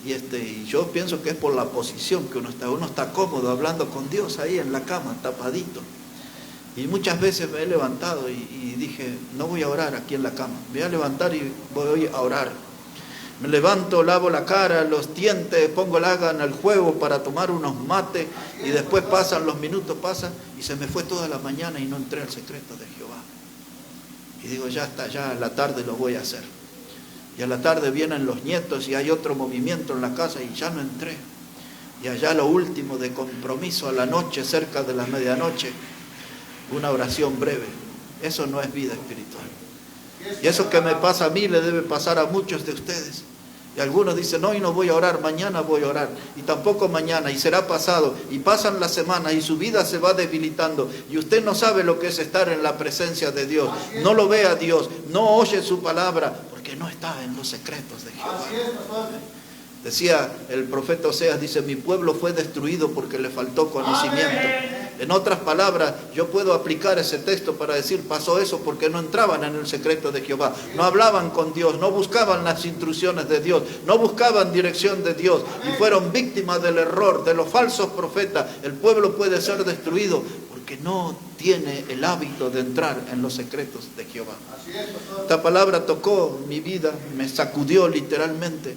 Y yo pienso que es por la posición que uno está cómodo hablando con Dios ahí en la cama, tapadito. Y muchas veces me he levantado y dije, no voy a orar aquí en la cama, me voy a levantar y voy a orar. Me levanto, lavo la cara, los dientes, pongo el agua en el juego para tomar unos mates y después pasan los minutos, pasan y se me fue toda la mañana y no entré al secreto de Jehová. Y digo, ya está, ya a la tarde lo voy a hacer. Y a la tarde vienen los nietos y hay otro movimiento en la casa y ya no entré. Y allá lo último de compromiso a la noche, cerca de la medianoche, una oración breve. Eso no es vida espiritual. Y eso que me pasa a mí le debe pasar a muchos de ustedes. Y algunos dicen, no, y no voy a orar, mañana voy a orar. Y tampoco mañana, y será pasado. Y pasan las semanas y su vida se va debilitando. Y usted no sabe lo que es estar en la presencia de Dios. No lo ve a Dios, no oye su palabra, porque no está en los secretos de Jehová. Decía el profeta Oseas, dice, mi pueblo fue destruido porque le faltó conocimiento. En otras palabras, yo puedo aplicar ese texto para decir, pasó eso porque no entraban en el secreto de Jehová. No hablaban con Dios, no buscaban las instrucciones de Dios, no buscaban dirección de Dios y fueron víctimas del error, de los falsos profetas. El pueblo puede ser destruido porque no tiene el hábito de entrar en los secretos de Jehová. Esta palabra tocó mi vida, me sacudió literalmente.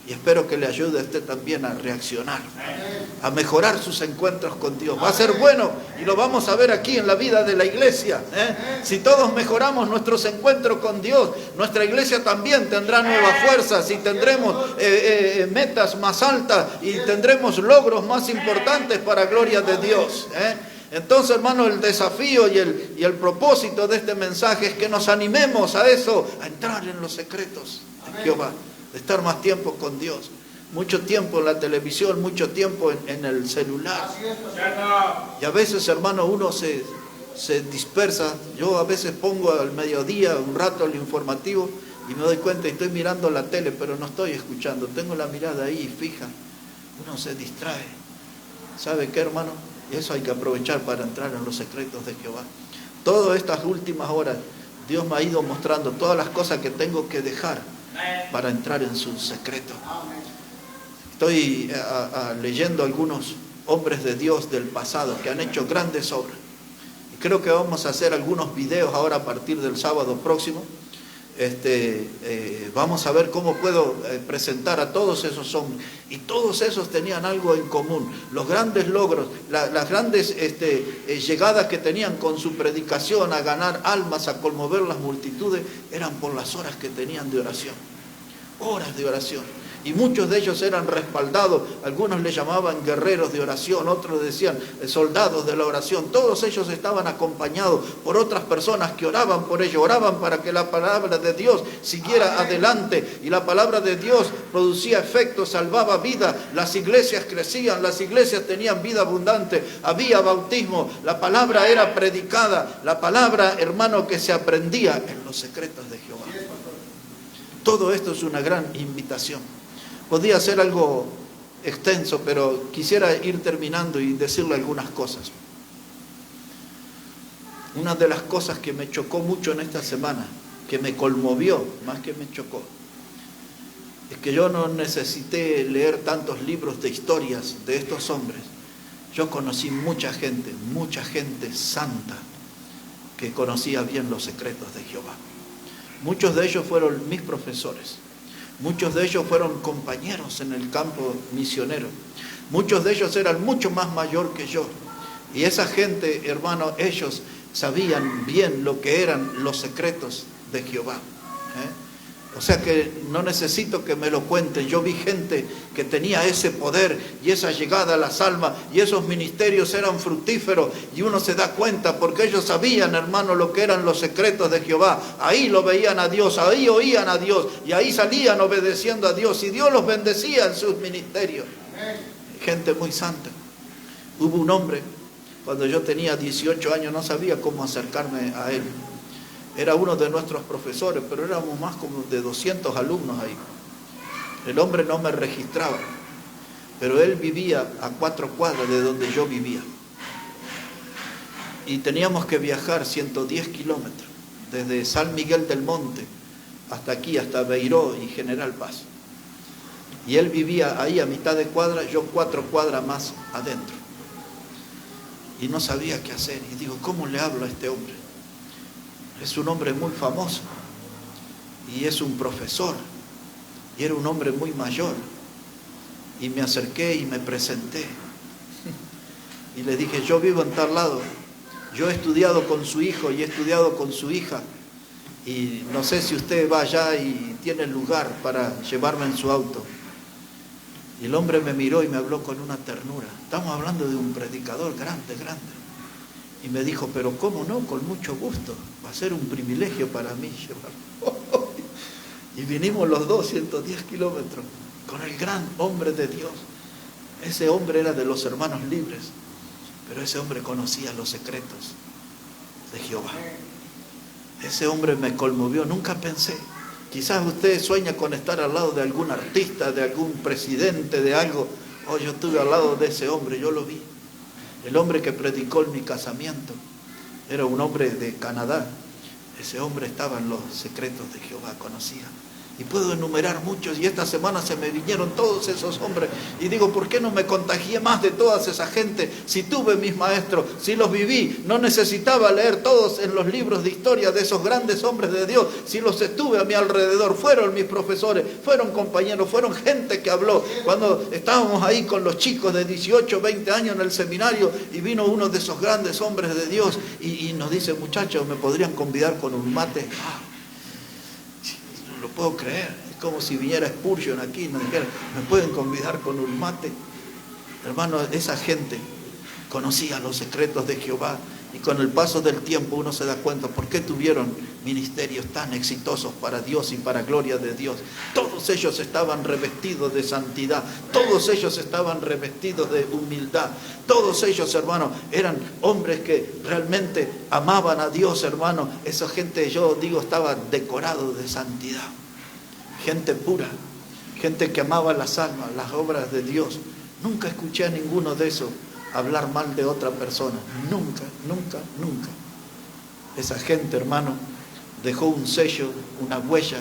Y espero que le ayude a usted también a reaccionar, a mejorar sus encuentros con Dios. Va a ser bueno y lo vamos a ver aquí en la vida de la iglesia. Si todos mejoramos nuestros encuentros con Dios, nuestra iglesia también tendrá nuevas fuerzas y tendremos metas más altas y tendremos logros más importantes para gloria de Dios. Entonces, hermano, el desafío y el propósito de este mensaje es que nos animemos a eso, a entrar en los secretos de Jehová. De estar más tiempo con Dios, mucho tiempo en la televisión, mucho tiempo en el celular. Y a veces, hermano, uno se dispersa. Yo a veces pongo al mediodía un rato el informativo y me doy cuenta y estoy mirando la tele, pero no estoy escuchando. Tengo la mirada ahí fija. Uno se distrae. ¿Sabe qué, hermano? Y eso hay que aprovechar para entrar en los secretos de Jehová. Todas estas últimas horas, Dios me ha ido mostrando todas las cosas que tengo que dejar para entrar en su secreto. Estoy leyendo algunos hombres de Dios del pasado que han hecho grandes obras. Y creo que vamos a hacer algunos videos ahora a partir del sábado próximo. Vamos a ver cómo puedo presentar a todos esos hombres. Y todos esos tenían algo en común. Los grandes logros, las grandes llegadas que tenían con su predicación a ganar almas, a conmover las multitudes, eran por las horas que tenían de oración. Horas de oración. Y muchos de ellos eran respaldados, algunos le llamaban guerreros de oración, otros decían soldados de la oración. Todos ellos estaban acompañados por otras personas que oraban por ellos, oraban para que la palabra de Dios siguiera adelante. Y la palabra de Dios producía efecto, salvaba vida, las iglesias crecían, las iglesias tenían vida abundante, había bautismo, la palabra era predicada, la palabra, hermano, que se aprendía en los secretos de Jehová. Todo esto es una gran invitación. Podría ser algo extenso, pero quisiera ir terminando y decirle algunas cosas. Una de las cosas que me chocó mucho en esta semana, que me conmovió, más que me chocó, es que yo no necesité leer tantos libros de historias de estos hombres. Yo conocí mucha gente santa, que conocía bien los secretos de Jehová. Muchos de ellos fueron mis profesores. Muchos de ellos fueron compañeros en el campo misionero. Muchos de ellos eran mucho más mayor que yo. Y esa gente, hermano, ellos sabían bien lo que eran los secretos de Jehová. O sea que no necesito que me lo cuenten. Yo vi gente que tenía ese poder y esa llegada a las almas y esos ministerios eran fructíferos y uno se da cuenta porque ellos sabían, hermano, lo que eran los secretos de Jehová. Ahí lo veían a Dios, ahí oían a Dios y ahí salían obedeciendo a Dios y Dios los bendecía en sus ministerios. Gente muy santa. Hubo un hombre, cuando yo tenía 18 años, no sabía cómo acercarme a él. Era uno de nuestros profesores, pero éramos más como de 200 alumnos ahí. El hombre no me registraba, pero él vivía a 4 cuadras de donde yo vivía. Y teníamos que viajar 110 kilómetros, desde San Miguel del Monte hasta aquí, hasta Beiró y General Paz. Y él vivía ahí a mitad de cuadra, yo 4 cuadras más adentro. Y no sabía qué hacer. Y digo, ¿cómo le hablo a este hombre? Es un hombre muy famoso y es un profesor Y era un hombre muy mayor. Y me acerqué y me presenté. Y le dije, yo vivo en tal lado. Yo he estudiado con su hijo y he estudiado con su hija. Y no sé si usted va allá y tiene lugar para llevarme en su auto. Y el hombre me miró y me habló con una ternura. Estamos hablando de un predicador grande, grande. Y me dijo, pero cómo no, con mucho gusto. Va a ser un privilegio para mí llevarlo. Y vinimos los dos, 110 kilómetros, con el gran hombre de Dios. Ese hombre era de los hermanos libres, pero ese hombre conocía los secretos de Jehová. Ese hombre me conmovió, nunca pensé. Quizás usted sueña con estar al lado de algún artista, de algún presidente, de algo. Oh, yo estuve al lado de ese hombre, yo lo vi. El hombre que predicó en mi casamiento era un hombre de Canadá. Ese hombre estaba en los secretos de Jehová, conocía. Y puedo enumerar muchos, y esta semana se me vinieron todos esos hombres, y digo, ¿por qué no me contagié más de toda esa gente? Si tuve mis maestros, si los viví, no necesitaba leer todos en los libros de historia de esos grandes hombres de Dios, si los estuve a mi alrededor, fueron mis profesores, fueron compañeros, fueron gente que habló. Cuando estábamos ahí con los chicos de 18, 20 años en el seminario, y vino uno de esos grandes hombres de Dios, y nos dice, muchachos, ¿me podrían convidar con un mate? No lo puedo creer, es como si viniera Spurgeon aquí y nos dijera, ¿me pueden convidar con un mate? Hermano, esa gente conocía los secretos de Jehová, y con el paso del tiempo uno se da cuenta por qué tuvieron ministerios tan exitosos para Dios y para gloria de Dios. Todos ellos estaban revestidos de santidad, todos ellos estaban revestidos de humildad, todos ellos, hermano, eran hombres que realmente amaban a Dios, hermano. Esa gente, yo digo, estaba decorado de santidad, gente pura, gente que amaba las almas, las obras de Dios. Nunca escuché a ninguno de esos hablar mal de otra persona, nunca, nunca, nunca. Esa gente, hermano, dejó un sello, una huella.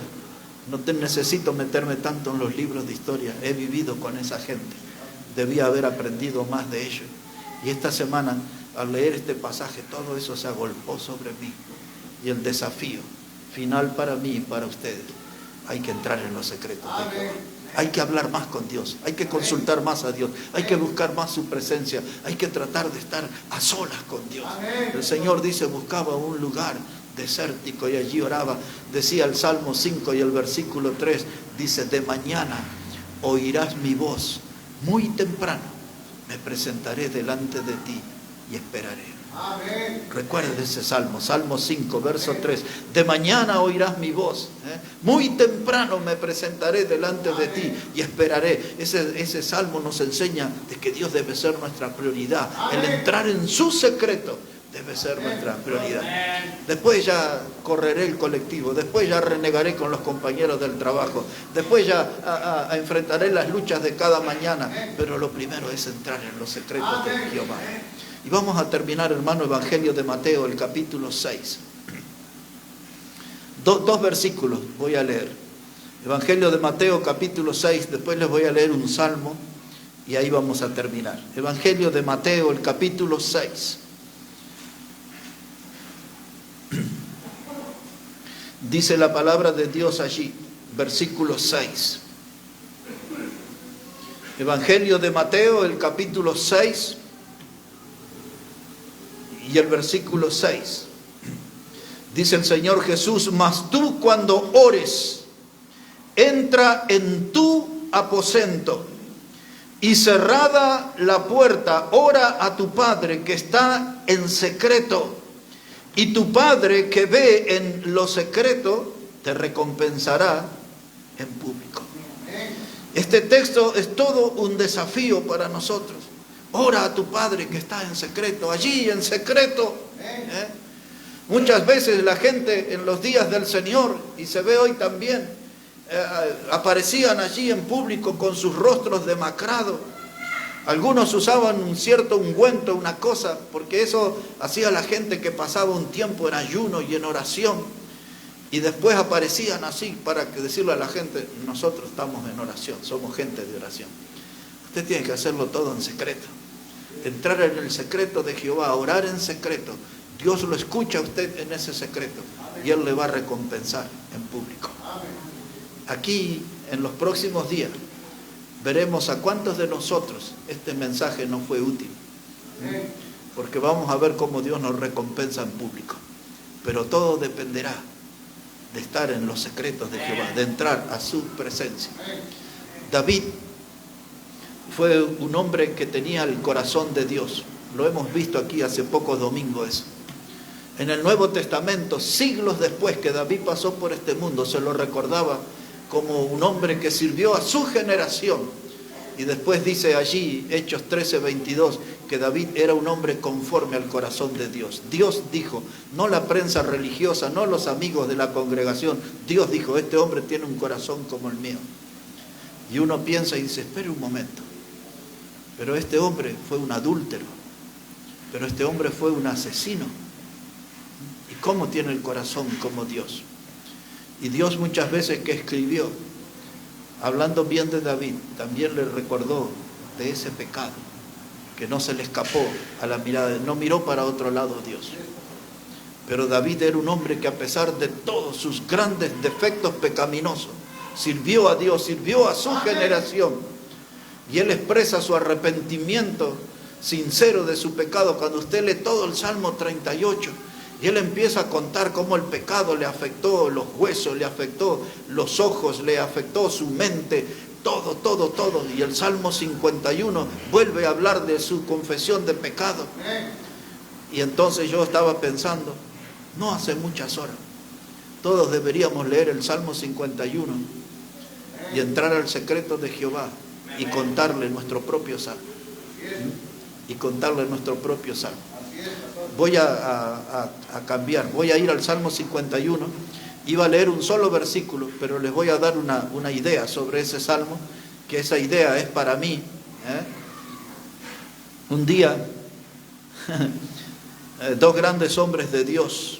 No necesito meterme tanto en los libros de historia, he vivido con esa gente, debía haber aprendido más de ellos. Y esta semana, al leer este pasaje, todo eso se agolpó sobre mí. Y el desafío final para mí y para ustedes, hay que entrar en los secretos de Jehová. Hay que hablar más con Dios, hay que consultar más a Dios, hay que buscar más su presencia, hay que tratar de estar a solas con Dios. El Señor dice, buscaba un lugar desértico y allí oraba. Decía el Salmo 5 y el versículo 3, dice, de mañana oirás mi voz, muy temprano me presentaré delante de ti y esperaré. Recuerda ese salmo, Salmo 5, verso 3. De mañana oirás mi voz, muy temprano me presentaré delante de ti y esperaré. Ese salmo nos enseña de que Dios debe ser nuestra prioridad. El entrar en su secreto debe ser nuestra prioridad. Después ya correré el colectivo, después ya renegaré con los compañeros del trabajo, después ya enfrentaré las luchas de cada mañana, pero lo primero es entrar en los secretos de Jehová. Y vamos a terminar, hermano, Evangelio de Mateo, el capítulo 6. Dos versículos voy a leer. Evangelio de Mateo, capítulo 6, después les voy a leer un salmo y ahí vamos a terminar. Evangelio de Mateo, el capítulo 6. Dice la palabra de Dios allí, versículo 6. Evangelio de Mateo, el capítulo 6. Y el versículo 6, dice el Señor Jesús, mas tú cuando ores, entra en tu aposento y cerrada la puerta, ora a tu Padre que está en secreto, y tu Padre que ve en lo secreto te recompensará en público. Este texto es todo un desafío para nosotros. Ora a tu Padre que está en secreto, allí en secreto. Muchas veces la gente en los días del Señor, y se ve hoy también, aparecían allí en público con sus rostros demacrados. Algunos usaban un cierto ungüento, una cosa, porque eso hacía la gente que pasaba un tiempo en ayuno y en oración. Y después aparecían así para decirle a la gente, nosotros estamos en oración, somos gente de oración. Usted tiene que hacerlo todo en secreto. Entrar en el secreto de Jehová, orar en secreto. Dios lo escucha a usted en ese secreto y Él le va a recompensar en público. Aquí en los próximos días veremos a cuántos de nosotros este mensaje no fue útil. Porque vamos a ver cómo Dios nos recompensa en público. Pero todo dependerá de estar en los secretos de Jehová, de entrar a su presencia. David fue un hombre que tenía el corazón de Dios. Lo hemos visto aquí hace pocos domingos eso. En el Nuevo Testamento, siglos después que David pasó por este mundo, se lo recordaba como un hombre que sirvió a su generación. Y después dice allí, Hechos 13:22, que David era un hombre conforme al corazón de Dios. Dios dijo, no la prensa religiosa, no los amigos de la congregación. Dios dijo, este hombre tiene un corazón como el mío. Y uno piensa y dice, espere un momento. Pero este hombre fue un adúltero. Pero este hombre fue un asesino. ¿Y cómo tiene el corazón como Dios? Y Dios muchas veces que escribió, hablando bien de David, también le recordó de ese pecado, que no se le escapó a la mirada, no miró para otro lado Dios. Pero David era un hombre que a pesar de todos sus grandes defectos pecaminosos, sirvió a Dios, sirvió a su generación. Y él expresa su arrepentimiento sincero de su pecado cuando usted lee todo el Salmo 38. Y él empieza a contar cómo el pecado le afectó los huesos, le afectó los ojos, le afectó su mente, todo. Y el Salmo 51 vuelve a hablar de su confesión de pecado. Y entonces yo estaba pensando, no hace muchas horas, todos deberíamos leer el Salmo 51 y entrar al secreto de Jehová y contarle nuestro propio salmo. Y contarle nuestro propio salmo. Voy a cambiar, voy a ir al Salmo 51, iba a leer un solo versículo, pero les voy a dar una idea sobre ese salmo, que esa idea es para mí. Un día, dos grandes hombres de Dios,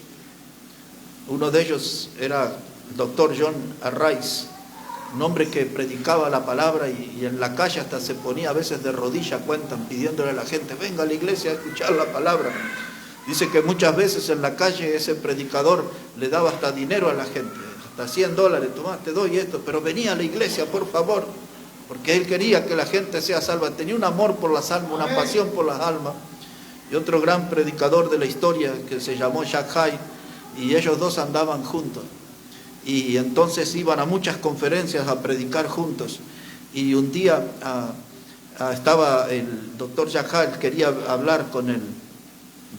uno de ellos era el doctor John Arraiz, un hombre que predicaba la palabra y en la calle hasta se ponía a veces de rodillas, cuentan, pidiéndole a la gente, venga a la iglesia a escuchar la palabra. Dice que muchas veces en la calle ese predicador le daba hasta dinero a la gente, hasta $100, tomá, te doy esto, pero venía a la iglesia, por favor, porque él quería que la gente sea salva, tenía un amor por las almas, una pasión por las almas. Y otro gran predicador de la historia que se llamó Jack Hyde, y ellos dos andaban juntos. Y entonces iban a muchas conferencias a predicar juntos. Y un día estaba el doctor Jack Hyde, quería hablar con el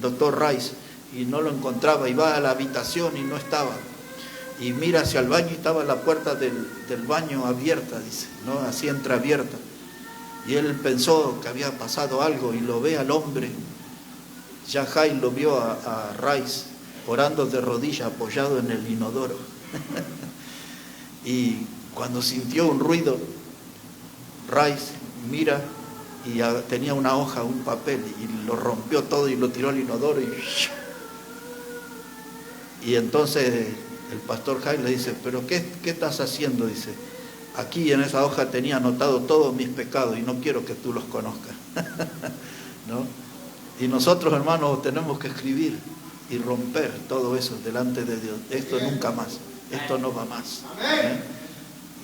doctor Rice y no lo encontraba, y va a la habitación y no estaba. Y mira hacia el baño y estaba la puerta del baño abierta, dice, ¿no? Así entreabierta. Y él pensó que había pasado algo y lo ve al hombre. Jack Hyde lo vio a Rice orando de rodillas apoyado en el inodoro. Y cuando sintió un ruido, Rice mira y tenía una hoja, un papel, y lo rompió todo y lo tiró al inodoro. Y entonces el pastor Hyde le dice, ¿pero qué estás haciendo? Dice, aquí en esa hoja tenía anotado todos mis pecados y no quiero que tú los conozcas. ¿No? Y nosotros, hermanos, tenemos que escribir y romper todo eso delante de Dios. Esto nunca más, esto no va más.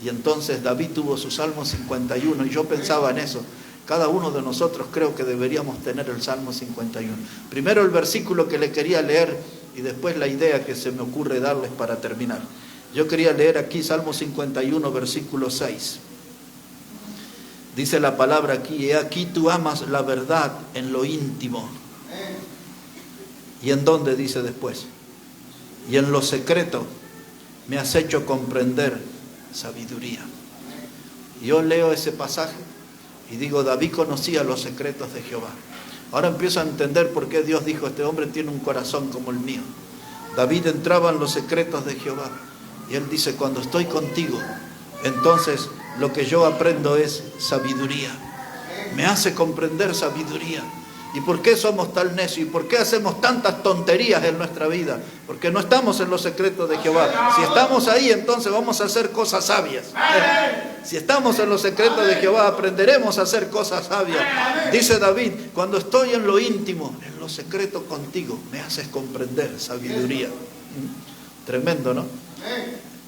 Y entonces David tuvo su Salmo 51 y yo pensaba en eso. Cada uno de nosotros creo que deberíamos tener el Salmo 51. Primero el versículo que le quería leer y después la idea que se me ocurre darles para terminar. Yo quería leer aquí Salmo 51, versículo 6. Dice la palabra aquí, he aquí tú amas la verdad en lo íntimo. ¿Y en dónde? Dice después. Y en lo secreto me has hecho comprender sabiduría. Y yo leo ese pasaje y digo, David conocía los secretos de Jehová. Ahora empiezo a entender por qué Dios dijo, este hombre tiene un corazón como el mío. David entraba en los secretos de Jehová. Y él dice, cuando estoy contigo, entonces lo que yo aprendo es sabiduría. Me hace comprender sabiduría. ¿Y por qué somos tan necios? ¿Y por qué hacemos tantas tonterías en nuestra vida? Porque no estamos en los secretos de Jehová. Si estamos ahí, entonces vamos a hacer cosas sabias. Si estamos en los secretos de Jehová, aprenderemos a hacer cosas sabias. Dice David, cuando estoy en lo íntimo, en lo secreto contigo, me haces comprender sabiduría. Tremendo, ¿no?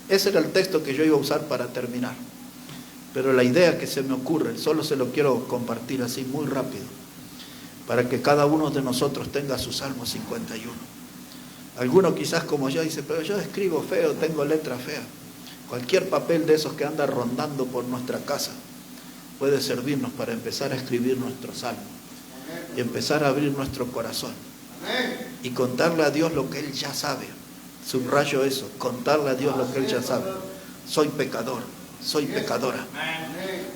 Ese era el texto que yo iba a usar para terminar. Pero la idea que se me ocurre, solo se lo quiero compartir así muy rápido, para que cada uno de nosotros tenga su Salmo 51. Alguno quizás como yo dice, pero yo escribo feo, tengo letra fea. Cualquier papel de esos que anda rondando por nuestra casa puede servirnos para empezar a escribir nuestro salmo y empezar a abrir nuestro corazón y contarle a Dios lo que Él ya sabe. Subrayo eso, contarle a Dios lo que Él ya sabe. Soy pecador, soy pecadora.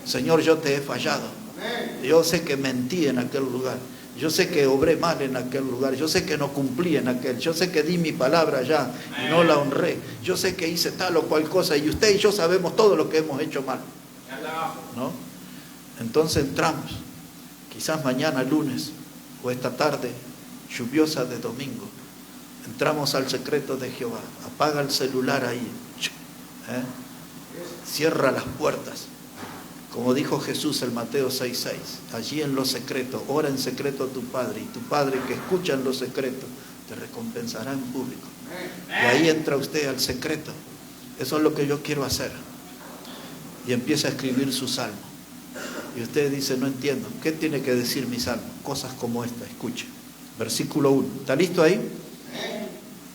Señor, yo te he fallado. Yo sé que mentí en aquel lugar. Yo sé que obré mal en aquel lugar. Yo sé que no cumplí en aquel. Yo sé que di mi palabra allá y no la honré. Yo sé que hice tal o cual cosa. Y usted y yo sabemos todo lo que hemos hecho mal, ¿no? Entonces entramos. Quizás mañana lunes o esta tarde lluviosa de domingo. Entramos al secreto de Jehová. Apaga el celular ahí. Cierra las puertas. Como dijo Jesús en Mateo 6:6, allí en lo secreto, ora en secreto a tu Padre, y tu Padre que escucha en lo secreto, te recompensará en público. Y ahí entra usted al secreto. Eso es lo que yo quiero hacer. Y empieza a escribir su salmo. Y usted dice, no entiendo, ¿qué tiene que decir mi salmo? Cosas como esta, escuche. Versículo 1. ¿Está listo ahí?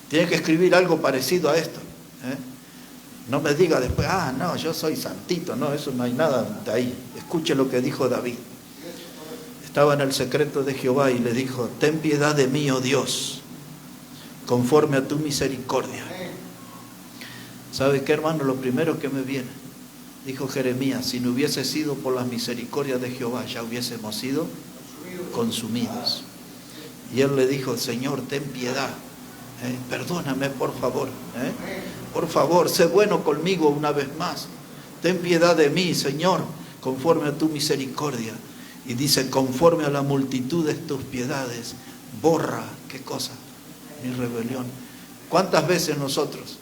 Tiene que escribir algo parecido a esto. No me diga después, no, yo soy santito. No, eso no hay nada de ahí. Escuche lo que dijo David. Estaba en el secreto de Jehová y le dijo, ten piedad de mí, oh Dios, conforme a tu misericordia. ¿Sabe qué, hermano? Lo primero que me viene, dijo Jeremías, si no hubiese sido por las misericordias de Jehová, ya hubiésemos sido consumidos. Y él le dijo, Señor, ten piedad. Perdóname, por favor. Por favor, sé bueno conmigo una vez más. Ten piedad de mí, Señor, conforme a tu misericordia. Y dice, conforme a la multitud de tus piedades, borra, ¿qué cosa? Mi rebelión. ¿Cuántas veces nosotros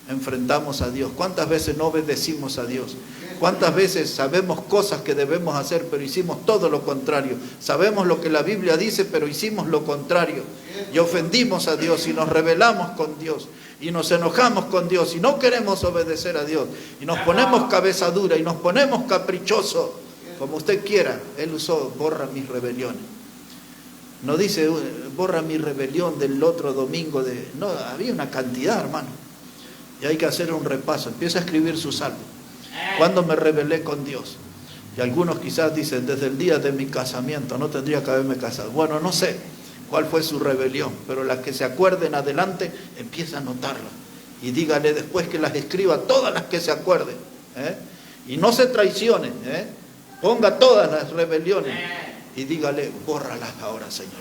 enfrentamos a Dios? ¿Cuántas veces no obedecimos a Dios? ¿Cuántas veces sabemos cosas que debemos hacer, pero hicimos todo lo contrario? Sabemos lo que la Biblia dice, pero hicimos lo contrario. Y ofendimos a Dios y nos rebelamos con Dios. Y nos enojamos con Dios y no queremos obedecer a Dios. Y nos ponemos cabeza dura y nos ponemos caprichosos. Como usted quiera. Él usó, borra mis rebeliones. No dice, borra mi rebelión del otro domingo. No, había una cantidad, hermano. Y hay que hacer un repaso. Empieza a escribir su salmo. ¿Cuándo me rebelé con Dios? Y algunos quizás dicen, desde el día de mi casamiento, no tendría que haberme casado. Bueno, no sé cuál fue su rebelión, pero las que se acuerden adelante, empieza a anotarlas. Y dígale después que las escriba, todas las que se acuerden. Y no se traicione. Ponga todas las rebeliones. Y dígale, bórralas ahora, Señor.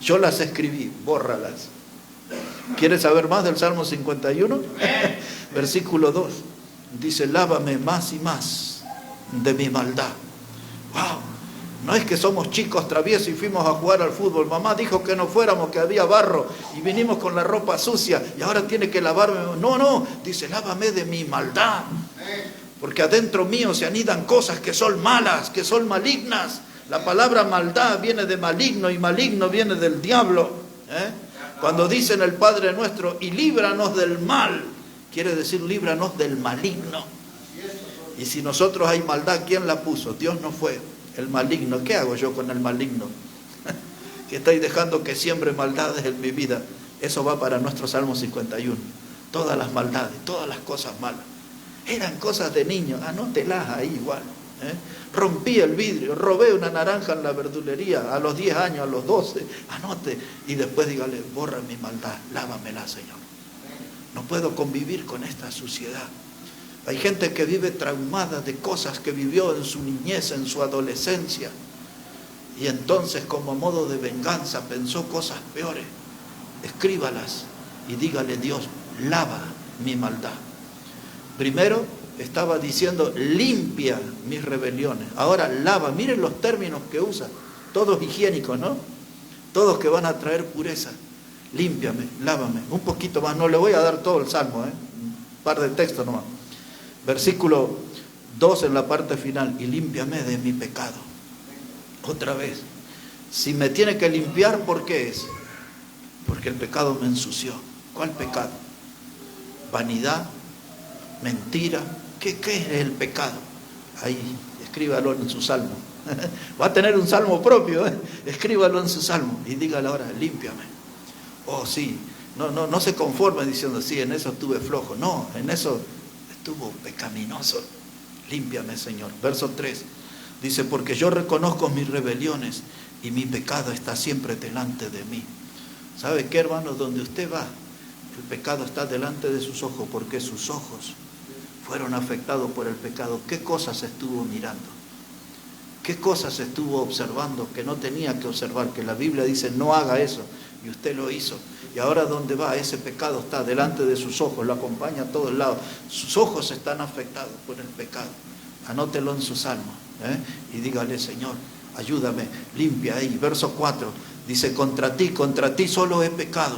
Yo las escribí, bórralas. ¿Quiere saber más del Salmo 51? Versículo 2. Dice, lávame más y más de mi maldad. ¡Wow! No es que somos chicos traviesos y fuimos a jugar al fútbol. Mamá dijo que no fuéramos, que había barro. Y vinimos con la ropa sucia y ahora tiene que lavarme. No. Dice, lávame de mi maldad. Porque adentro mío se anidan cosas que son malas, que son malignas. La palabra maldad viene de maligno y maligno viene del diablo. Cuando dicen el Padre nuestro, y líbranos del mal, quiere decir líbranos del maligno. Y si nosotros hay maldad, ¿quién la puso? Dios no fue. El maligno. ¿Qué hago yo con el maligno? Que estáis dejando que siembre maldades en mi vida. Eso va para nuestro Salmo 51. Todas las maldades, todas las cosas malas. Eran cosas de niño. Anótelas ahí igual. Rompí el vidrio, robé una naranja en la verdulería a los 10 años, a los 12. Anote. Y después dígale, borra mi maldad, lávamela, Señor. No puedo convivir con esta suciedad. Hay gente que vive traumada de cosas que vivió en su niñez, en su adolescencia. Y entonces, como modo de venganza, pensó cosas peores. Escríbalas y dígale, Dios, lava mi maldad. Primero estaba diciendo, limpia mis rebeliones. Ahora lava. Miren los términos que usa. Todos higiénicos, ¿no? Todos que van a traer pureza. Límpiame, lávame. Un poquito más. No le voy a dar todo el salmo, un par de textos nomás. Versículo 2 en la parte final. Y límpiame de mi pecado. Otra vez. Si me tiene que limpiar, ¿por qué es? Porque el pecado me ensució. ¿Cuál pecado? Vanidad, mentira. ¿Qué es el pecado? Ahí, escríbalo en su salmo. Va a tener un salmo propio, ¿eh? Escríbalo en su salmo y dígale ahora, límpiame. Oh, sí, no se conforme diciendo, sí, en eso estuve flojo. No, en eso estuvo pecaminoso. Límpiame, Señor. Verso 3, dice, porque yo reconozco mis rebeliones y mi pecado está siempre delante de mí. ¿Sabe qué, hermano? Donde usted va, el pecado está delante de sus ojos, porque sus ojos fueron afectados por el pecado. ¿Qué cosas estuvo mirando? ¿Qué cosas estuvo observando que no tenía que observar? Que la Biblia dice, no haga eso, y usted lo hizo. Y ahora ¿dónde va? Ese pecado está delante de sus ojos, lo acompaña a todos lados. Sus ojos están afectados por el pecado. Anótelo en su salmo, y dígale, Señor, ayúdame, limpia ahí. Verso 4, dice, contra ti solo he pecado,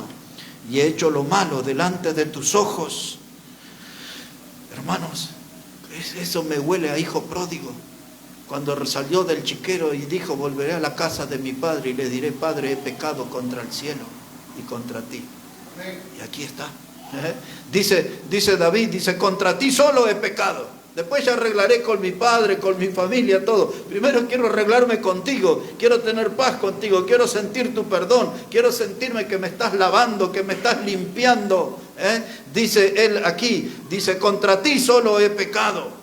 y he hecho lo malo delante de tus ojos. Hermanos, eso me huele a hijo pródigo. Cuando salió del chiquero y dijo, volveré a la casa de mi padre y le diré, Padre, he pecado contra el cielo y contra ti. Y aquí está. Dice David, dice, contra ti solo he pecado. Después ya arreglaré con mi padre, con mi familia, todo. Primero quiero arreglarme contigo, quiero tener paz contigo, quiero sentir tu perdón, quiero sentirme que me estás lavando, que me estás limpiando. Dice él aquí, dice, contra ti solo he pecado.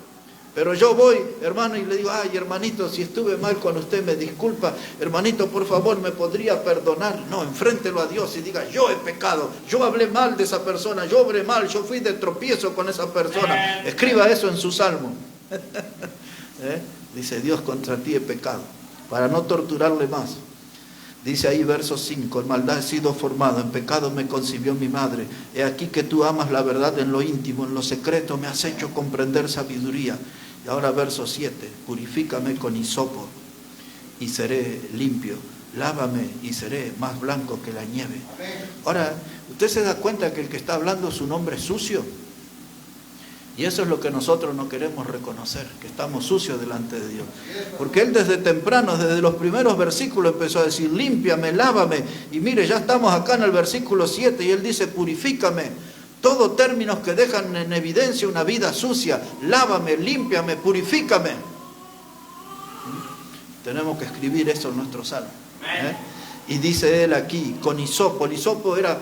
Pero yo voy, hermano, y le digo, ay, hermanito, si estuve mal con usted, me disculpa. Hermanito, por favor, ¿me podría perdonar? No, enfréntelo a Dios y diga, yo he pecado, yo hablé mal de esa persona, yo obré mal, yo fui de tropiezo con esa persona. Escriba eso en su salmo. Dice, Dios, contra ti he pecado, para no torturarle más. Dice ahí verso 5, en maldad he sido formado, en pecado me concibió mi madre. He aquí que tú amas la verdad en lo íntimo, en lo secreto me has hecho comprender sabiduría. Y ahora verso 7, purifícame con hisopo y seré limpio. Lávame y seré más blanco que la nieve. Ahora, ¿usted se da cuenta que el que está hablando su nombre es sucio? Y eso es lo que nosotros no queremos reconocer, que estamos sucios delante de Dios. Porque Él desde temprano, desde los primeros versículos empezó a decir, límpiame, lávame. Y mire, ya estamos acá en el versículo 7 y Él dice, purifícame. Todos términos que dejan en evidencia una vida sucia. Lávame, límpiame, purifícame. Tenemos que escribir eso en nuestro salmo. Y dice Él aquí, con hisopo. El hisopo era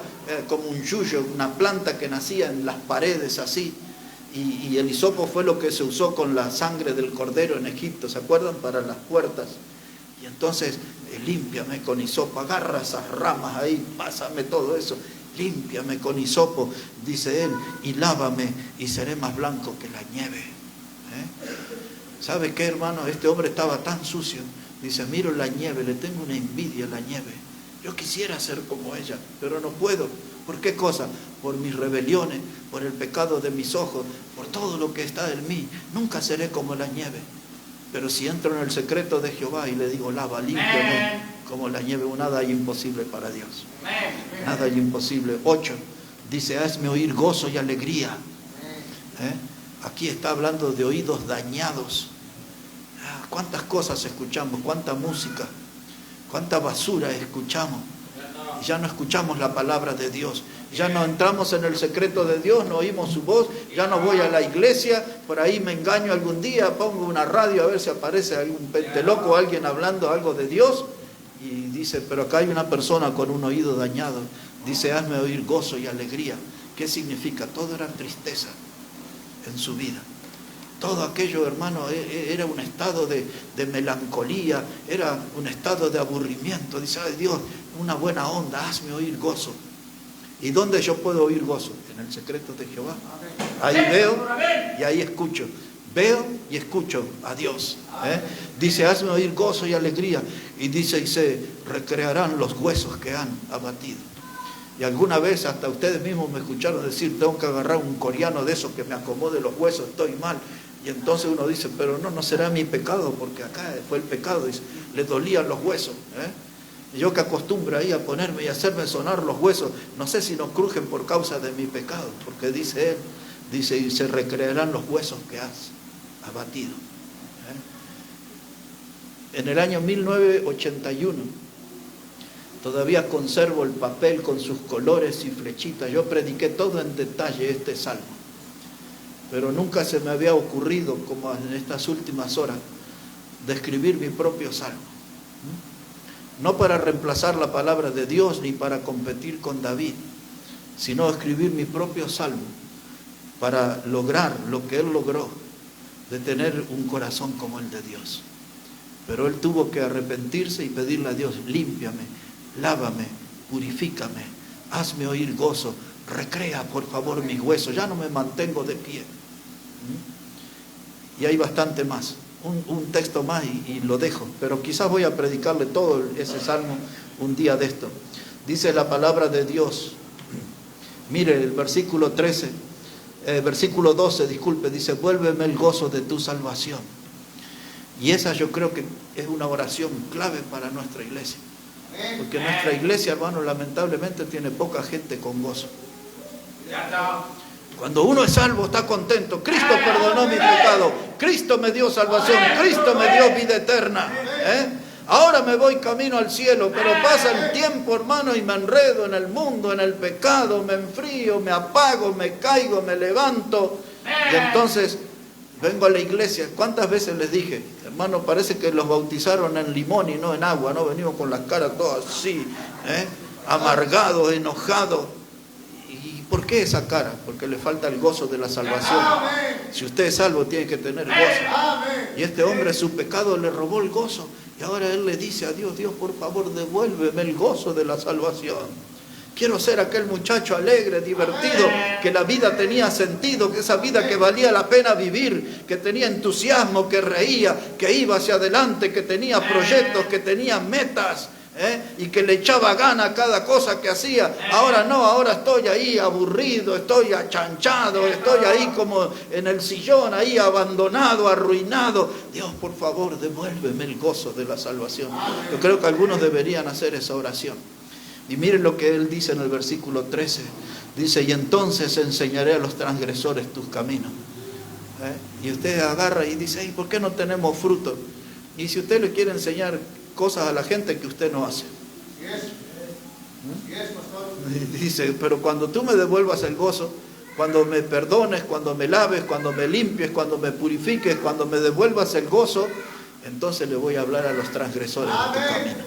como un yuyo, una planta que nacía en las paredes así. Y el hisopo fue lo que se usó con la sangre del cordero en Egipto, ¿se acuerdan? Para las puertas. Y entonces, límpiame con hisopo, agarra esas ramas ahí, pásame todo eso, límpiame con hisopo, dice él, y lávame y seré más blanco que la nieve. ¿Sabe qué, hermano? Este hombre estaba tan sucio. Dice, miro la nieve, le tengo una envidia a la nieve. Yo quisiera ser como ella, pero no puedo. ¿Por qué cosa? Por mis rebeliones, por el pecado de mis ojos, por todo lo que está en mí. Nunca seré como la nieve. Pero si entro en el secreto de Jehová y le digo, lava, límpiame como la nieve, nada hay imposible para Dios. Nada hay imposible. 8, dice, hazme oír gozo y alegría. Aquí está hablando de oídos dañados. ¿Cuántas cosas escuchamos? ¿Cuánta música? ¿Cuánta basura escuchamos? Y ya no escuchamos la palabra de Dios. Ya no entramos en el secreto de Dios, no oímos su voz. Ya no voy a la iglesia, por ahí me engaño algún día, pongo una radio a ver si aparece algún pente loco, alguien hablando algo de Dios. Y dice, pero acá hay una persona con un oído dañado. Dice, hazme oír gozo y alegría. ¿Qué significa? Todo era tristeza en su vida. Todo aquello, hermano, era un estado de melancolía, era un estado de aburrimiento. Dice, ay Dios, una buena onda, hazme oír gozo. ¿Y dónde yo puedo oír gozo? En el secreto de Jehová. Ahí veo y ahí escucho. Veo y escucho a Dios. Dice, hazme oír gozo y alegría. Y dice, y se recrearán los huesos que han abatido. Y alguna vez hasta ustedes mismos me escucharon decir, tengo que agarrar un coreano de esos que me acomode los huesos, estoy mal. Y entonces uno dice, pero no será mi pecado, porque acá fue el pecado, dice, le dolían los huesos. Y yo que acostumbro ahí a ponerme y hacerme sonar los huesos, no sé si nos crujen por causa de mi pecado, porque dice él, dice, y se recrearán los huesos que has abatido. En el año 1981, todavía conservo el papel con sus colores y flechitas. Yo prediqué todo en detalle este salmo. pero nunca se me había ocurrido, como en estas últimas horas, de escribir mi propio salmo. No para reemplazar la palabra de Dios ni para competir con David, sino escribir mi propio salmo para lograr lo que él logró, de tener un corazón como el de Dios. Pero él tuvo que arrepentirse y pedirle a Dios: límpiame, lávame, purifícame, hazme oír gozo, recrea por favor mis huesos, ya no me mantengo de pie. Y hay bastante más, un texto más y lo dejo, pero quizás voy a predicarle todo ese salmo un día de esto. Dice la palabra de Dios, mire el versículo 12, dice: vuélveme el gozo de tu salvación. Y esa yo creo que es una oración clave para nuestra iglesia, porque nuestra iglesia, hermano, lamentablemente tiene poca gente con gozo. Cuando uno es salvo está contento: Cristo perdonó mi pecado, Cristo me dio salvación, Cristo me dio vida eterna, ahora me voy camino al cielo. Pero pasa el tiempo, hermano, y me enredo en el mundo, en el pecado, me enfrío, me apago, me caigo, me levanto, y entonces vengo a la iglesia. ¿Cuántas veces les dije, hermano, parece que los bautizaron en limón y no en agua, ¿no? Venimos con las caras todas así, amargados, enojados. ¿Y por qué esa cara? Porque le falta el gozo de la salvación. Si usted es salvo, tiene que tener gozo. Y este hombre, su pecado le robó el gozo, y ahora él le dice a Dios: Dios, por favor, devuélveme el gozo de la salvación. Quiero ser aquel muchacho alegre, divertido, que la vida tenía sentido, que esa vida que valía la pena vivir, que tenía entusiasmo, que reía, que iba hacia adelante, que tenía proyectos, que tenía metas, y que le echaba gana a cada cosa que hacía. Ahora no, ahora estoy ahí aburrido, estoy achanchado, estoy ahí como en el sillón, ahí abandonado, arruinado. Dios, por favor, devuélveme el gozo de la salvación. Yo creo que algunos deberían hacer esa oración. Y miren lo que él dice en el versículo 13. Dice: y entonces enseñaré a los transgresores tus caminos. Y usted agarra y dice: ¿y por qué no tenemos fruto? Y si usted le quiere enseñar cosas a la gente que usted no hace. Dice: pero cuando tú me devuelvas el gozo, cuando me perdones, cuando me laves, cuando me limpies, cuando me purifiques, cuando me devuelvas el gozo, entonces le voy a hablar a los transgresores de tu camino.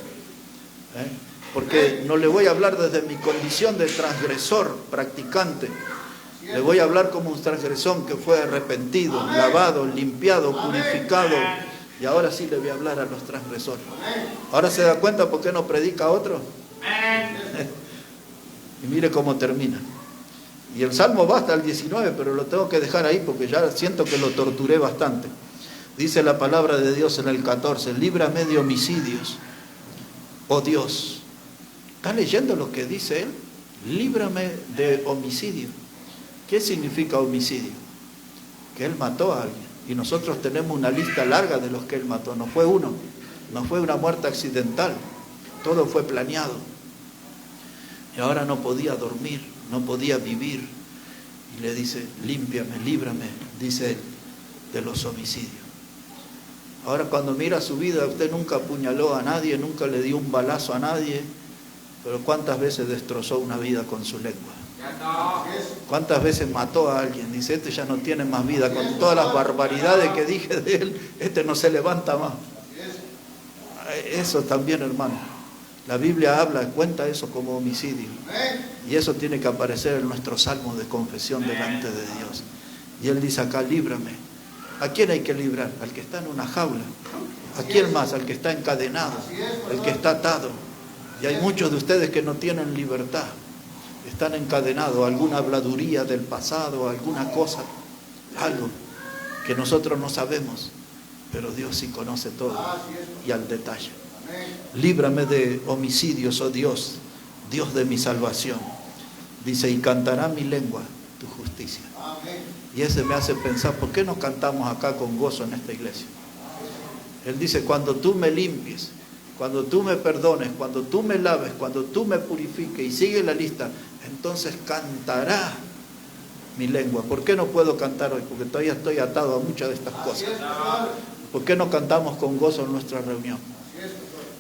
Porque no le voy a hablar desde mi condición de transgresor, practicante. Le voy a hablar como un transgresor que fue arrepentido, lavado, limpiado, purificado. Y ahora sí le voy a hablar a los transgresores. Ahora se da cuenta por qué no predica a otro. Y mire cómo termina. Y el salmo va hasta el 19, pero lo tengo que dejar ahí porque ya siento que lo torturé bastante. Dice la palabra de Dios en el 14: líbrame de homicidios, oh Dios. ¿Está leyendo lo que dice él? Líbrame de homicidio. ¿Qué significa homicidio? Que él mató a alguien. Y nosotros tenemos una lista larga de los que él mató. No fue uno, no fue una muerte accidental. Todo fue planeado. Y ahora no podía dormir, no podía vivir. Y le dice: límpiame, líbrame, dice él, de los homicidios. Ahora cuando mira su vida, usted nunca apuñaló a nadie, nunca le dio un balazo a nadie. Pero ¿cuántas veces destrozó una vida con su lengua? ¿Cuántas veces mató a alguien? Dice: este ya no tiene más vida. Con todas las barbaridades que dije de él, este no se levanta más. Eso también, hermano. La Biblia cuenta eso como homicidio. Y eso tiene que aparecer en nuestros salmos de confesión delante de Dios. Y él dice acá: líbrame. ¿A quién hay que librar? Al que está en una jaula. ¿A quién más? Al que está encadenado, al que está atado. Y hay muchos de ustedes que no tienen libertad, están encadenados a alguna habladuría del pasado, a alguna cosa, algo que nosotros no sabemos, pero Dios sí conoce todo y al detalle. Líbrame de homicidios, oh Dios, Dios de mi salvación. Dice: y cantará mi lengua tu justicia. Y ese me hace pensar, ¿por qué no cantamos acá con gozo en esta iglesia? Él dice: cuando tú me limpies, cuando tú me perdones, cuando tú me laves, cuando tú me purifiques, y sigue la lista, entonces cantará mi lengua. ¿Por qué no puedo cantar hoy? Porque todavía estoy atado a muchas de estas cosas. ¿Por qué no cantamos con gozo en nuestra reunión?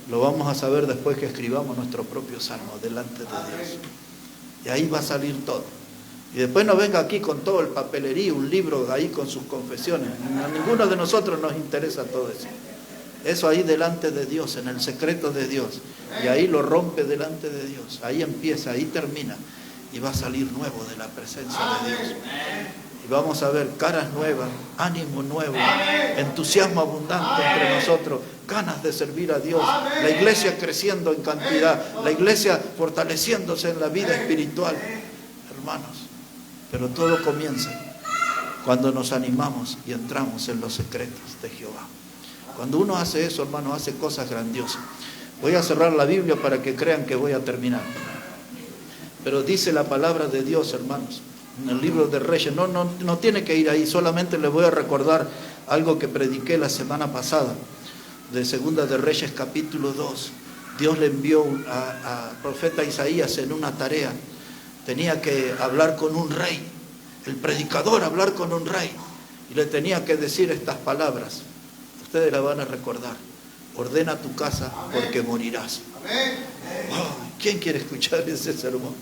Lo vamos a saber después que escribamos nuestro propio salmo delante de Dios. Y ahí va a salir todo. Y después no venga aquí con todo el papelerío, un libro ahí con sus confesiones. A ninguno de nosotros nos interesa todo eso. Eso ahí delante de Dios, en el secreto de Dios. Y ahí lo rompe delante de Dios. Ahí empieza, ahí termina. Y va a salir nuevo de la presencia de Dios. Y vamos a ver caras nuevas, ánimo nuevo, entusiasmo abundante entre nosotros, ganas de servir a Dios, la iglesia creciendo en cantidad, la iglesia fortaleciéndose en la vida espiritual. Hermanos, pero todo comienza cuando nos animamos y entramos en los secretos de Jehová. Cuando uno hace eso, hermanos, hace cosas grandiosas. Voy a cerrar la Biblia para que crean que voy a terminar. Pero dice la palabra de Dios, hermanos, en el libro de Reyes. No tiene que ir ahí, solamente les voy a recordar algo que prediqué la semana pasada, de Segunda de Reyes capítulo 2. Dios le envió a profeta Isaías en una tarea. Tenía que hablar con un rey, el predicador hablar con un rey, y le tenía que decir estas palabras. Ustedes la van a recordar: ordena tu casa porque morirás. Oh, ¿quién quiere escuchar ese sermón?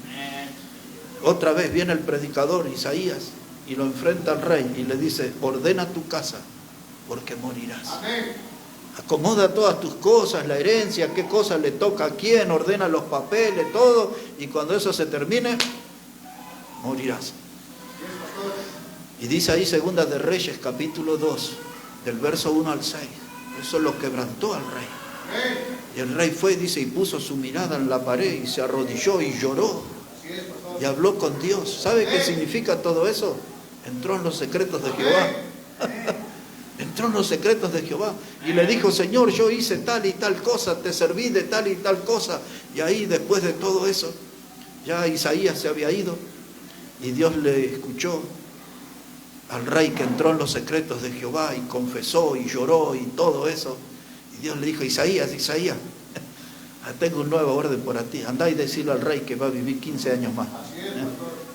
Otra vez viene el predicador Isaías y lo enfrenta al rey y le dice: ordena tu casa porque morirás. Acomoda todas tus cosas, la herencia, qué cosa le toca a quién, ordena los papeles, todo, y cuando eso se termine, morirás. Y dice ahí Segunda de Reyes capítulo 2, del verso 1 al 6, eso lo quebrantó al rey. Y el rey fue, dice, y puso su mirada en la pared y se arrodilló y lloró y habló con Dios. ¿Sabe qué significa todo eso? Entró en los secretos de Jehová. Entró en los secretos de Jehová y le dijo: Señor, yo hice tal y tal cosa, te serví de tal y tal cosa. Y ahí, después de todo eso, ya Isaías se había ido y Dios le escuchó al rey que entró en los secretos de Jehová y confesó y lloró y todo eso. Y Dios le dijo: Isaías, tengo un nuevo orden para ti. Andá y decirle al rey que va a vivir 15 años más.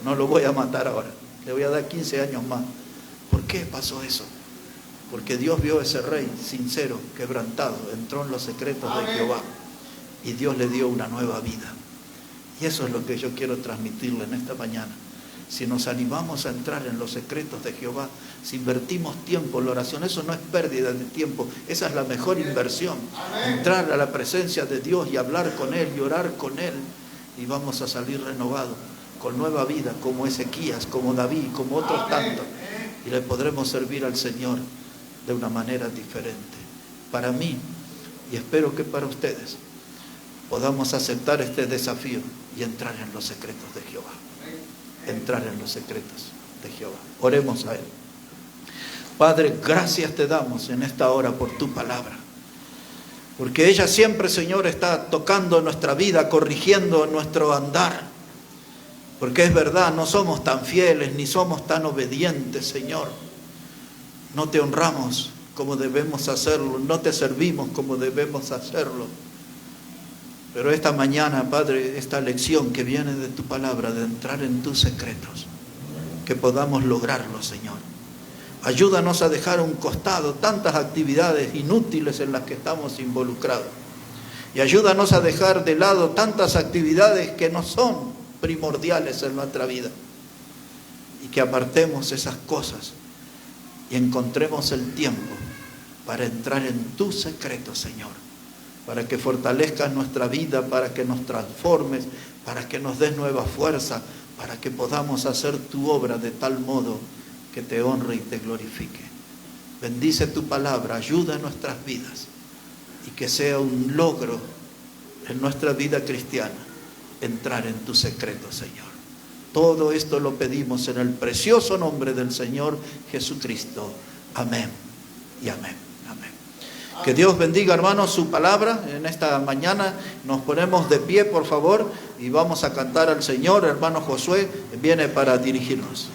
No lo voy a matar ahora, le voy a dar 15 años más. ¿Por qué pasó eso? Porque Dios vio a ese rey sincero, quebrantado, entró en los secretos de Jehová y Dios le dio una nueva vida. Y eso es lo que yo quiero transmitirle en esta mañana. Si nos animamos a entrar en los secretos de Jehová, si invertimos tiempo en la oración, eso no es pérdida de tiempo, esa es la mejor inversión. Entrar a la presencia de Dios y hablar con Él y orar con Él, y vamos a salir renovados, con nueva vida, como Ezequías, como David, como otros tantos, y le podremos servir al Señor de una manera diferente. Para mí, y espero que para ustedes, podamos aceptar este desafío y entrar en los secretos de Jehová. Entrar en los secretos de Jehová. Oremos a Él. Padre, gracias te damos en esta hora por tu palabra, porque ella siempre, Señor, está tocando nuestra vida, corrigiendo nuestro andar, porque es verdad, no somos tan fieles ni somos tan obedientes, Señor. No te honramos como debemos hacerlo, no te servimos como debemos hacerlo. Pero esta mañana, Padre, esta lección que viene de tu palabra, de entrar en tus secretos, que podamos lograrlo, Señor. Ayúdanos a dejar a un costado tantas actividades inútiles en las que estamos involucrados. Y ayúdanos a dejar de lado tantas actividades que no son primordiales en nuestra vida. Y que apartemos esas cosas y encontremos el tiempo para entrar en tus secretos, Señor. Para que fortalezcas nuestra vida, para que nos transformes, para que nos des nueva fuerza, para que podamos hacer tu obra de tal modo que te honre y te glorifique. Bendice tu palabra, ayuda a nuestras vidas y que sea un logro en nuestra vida cristiana entrar en tus secretos, Señor. Todo esto lo pedimos en el precioso nombre del Señor Jesucristo. Amén y amén. Que Dios bendiga, hermanos, su palabra. En esta mañana nos ponemos de pie, por favor, y vamos a cantar al Señor. Hermano Josué viene para dirigirnos.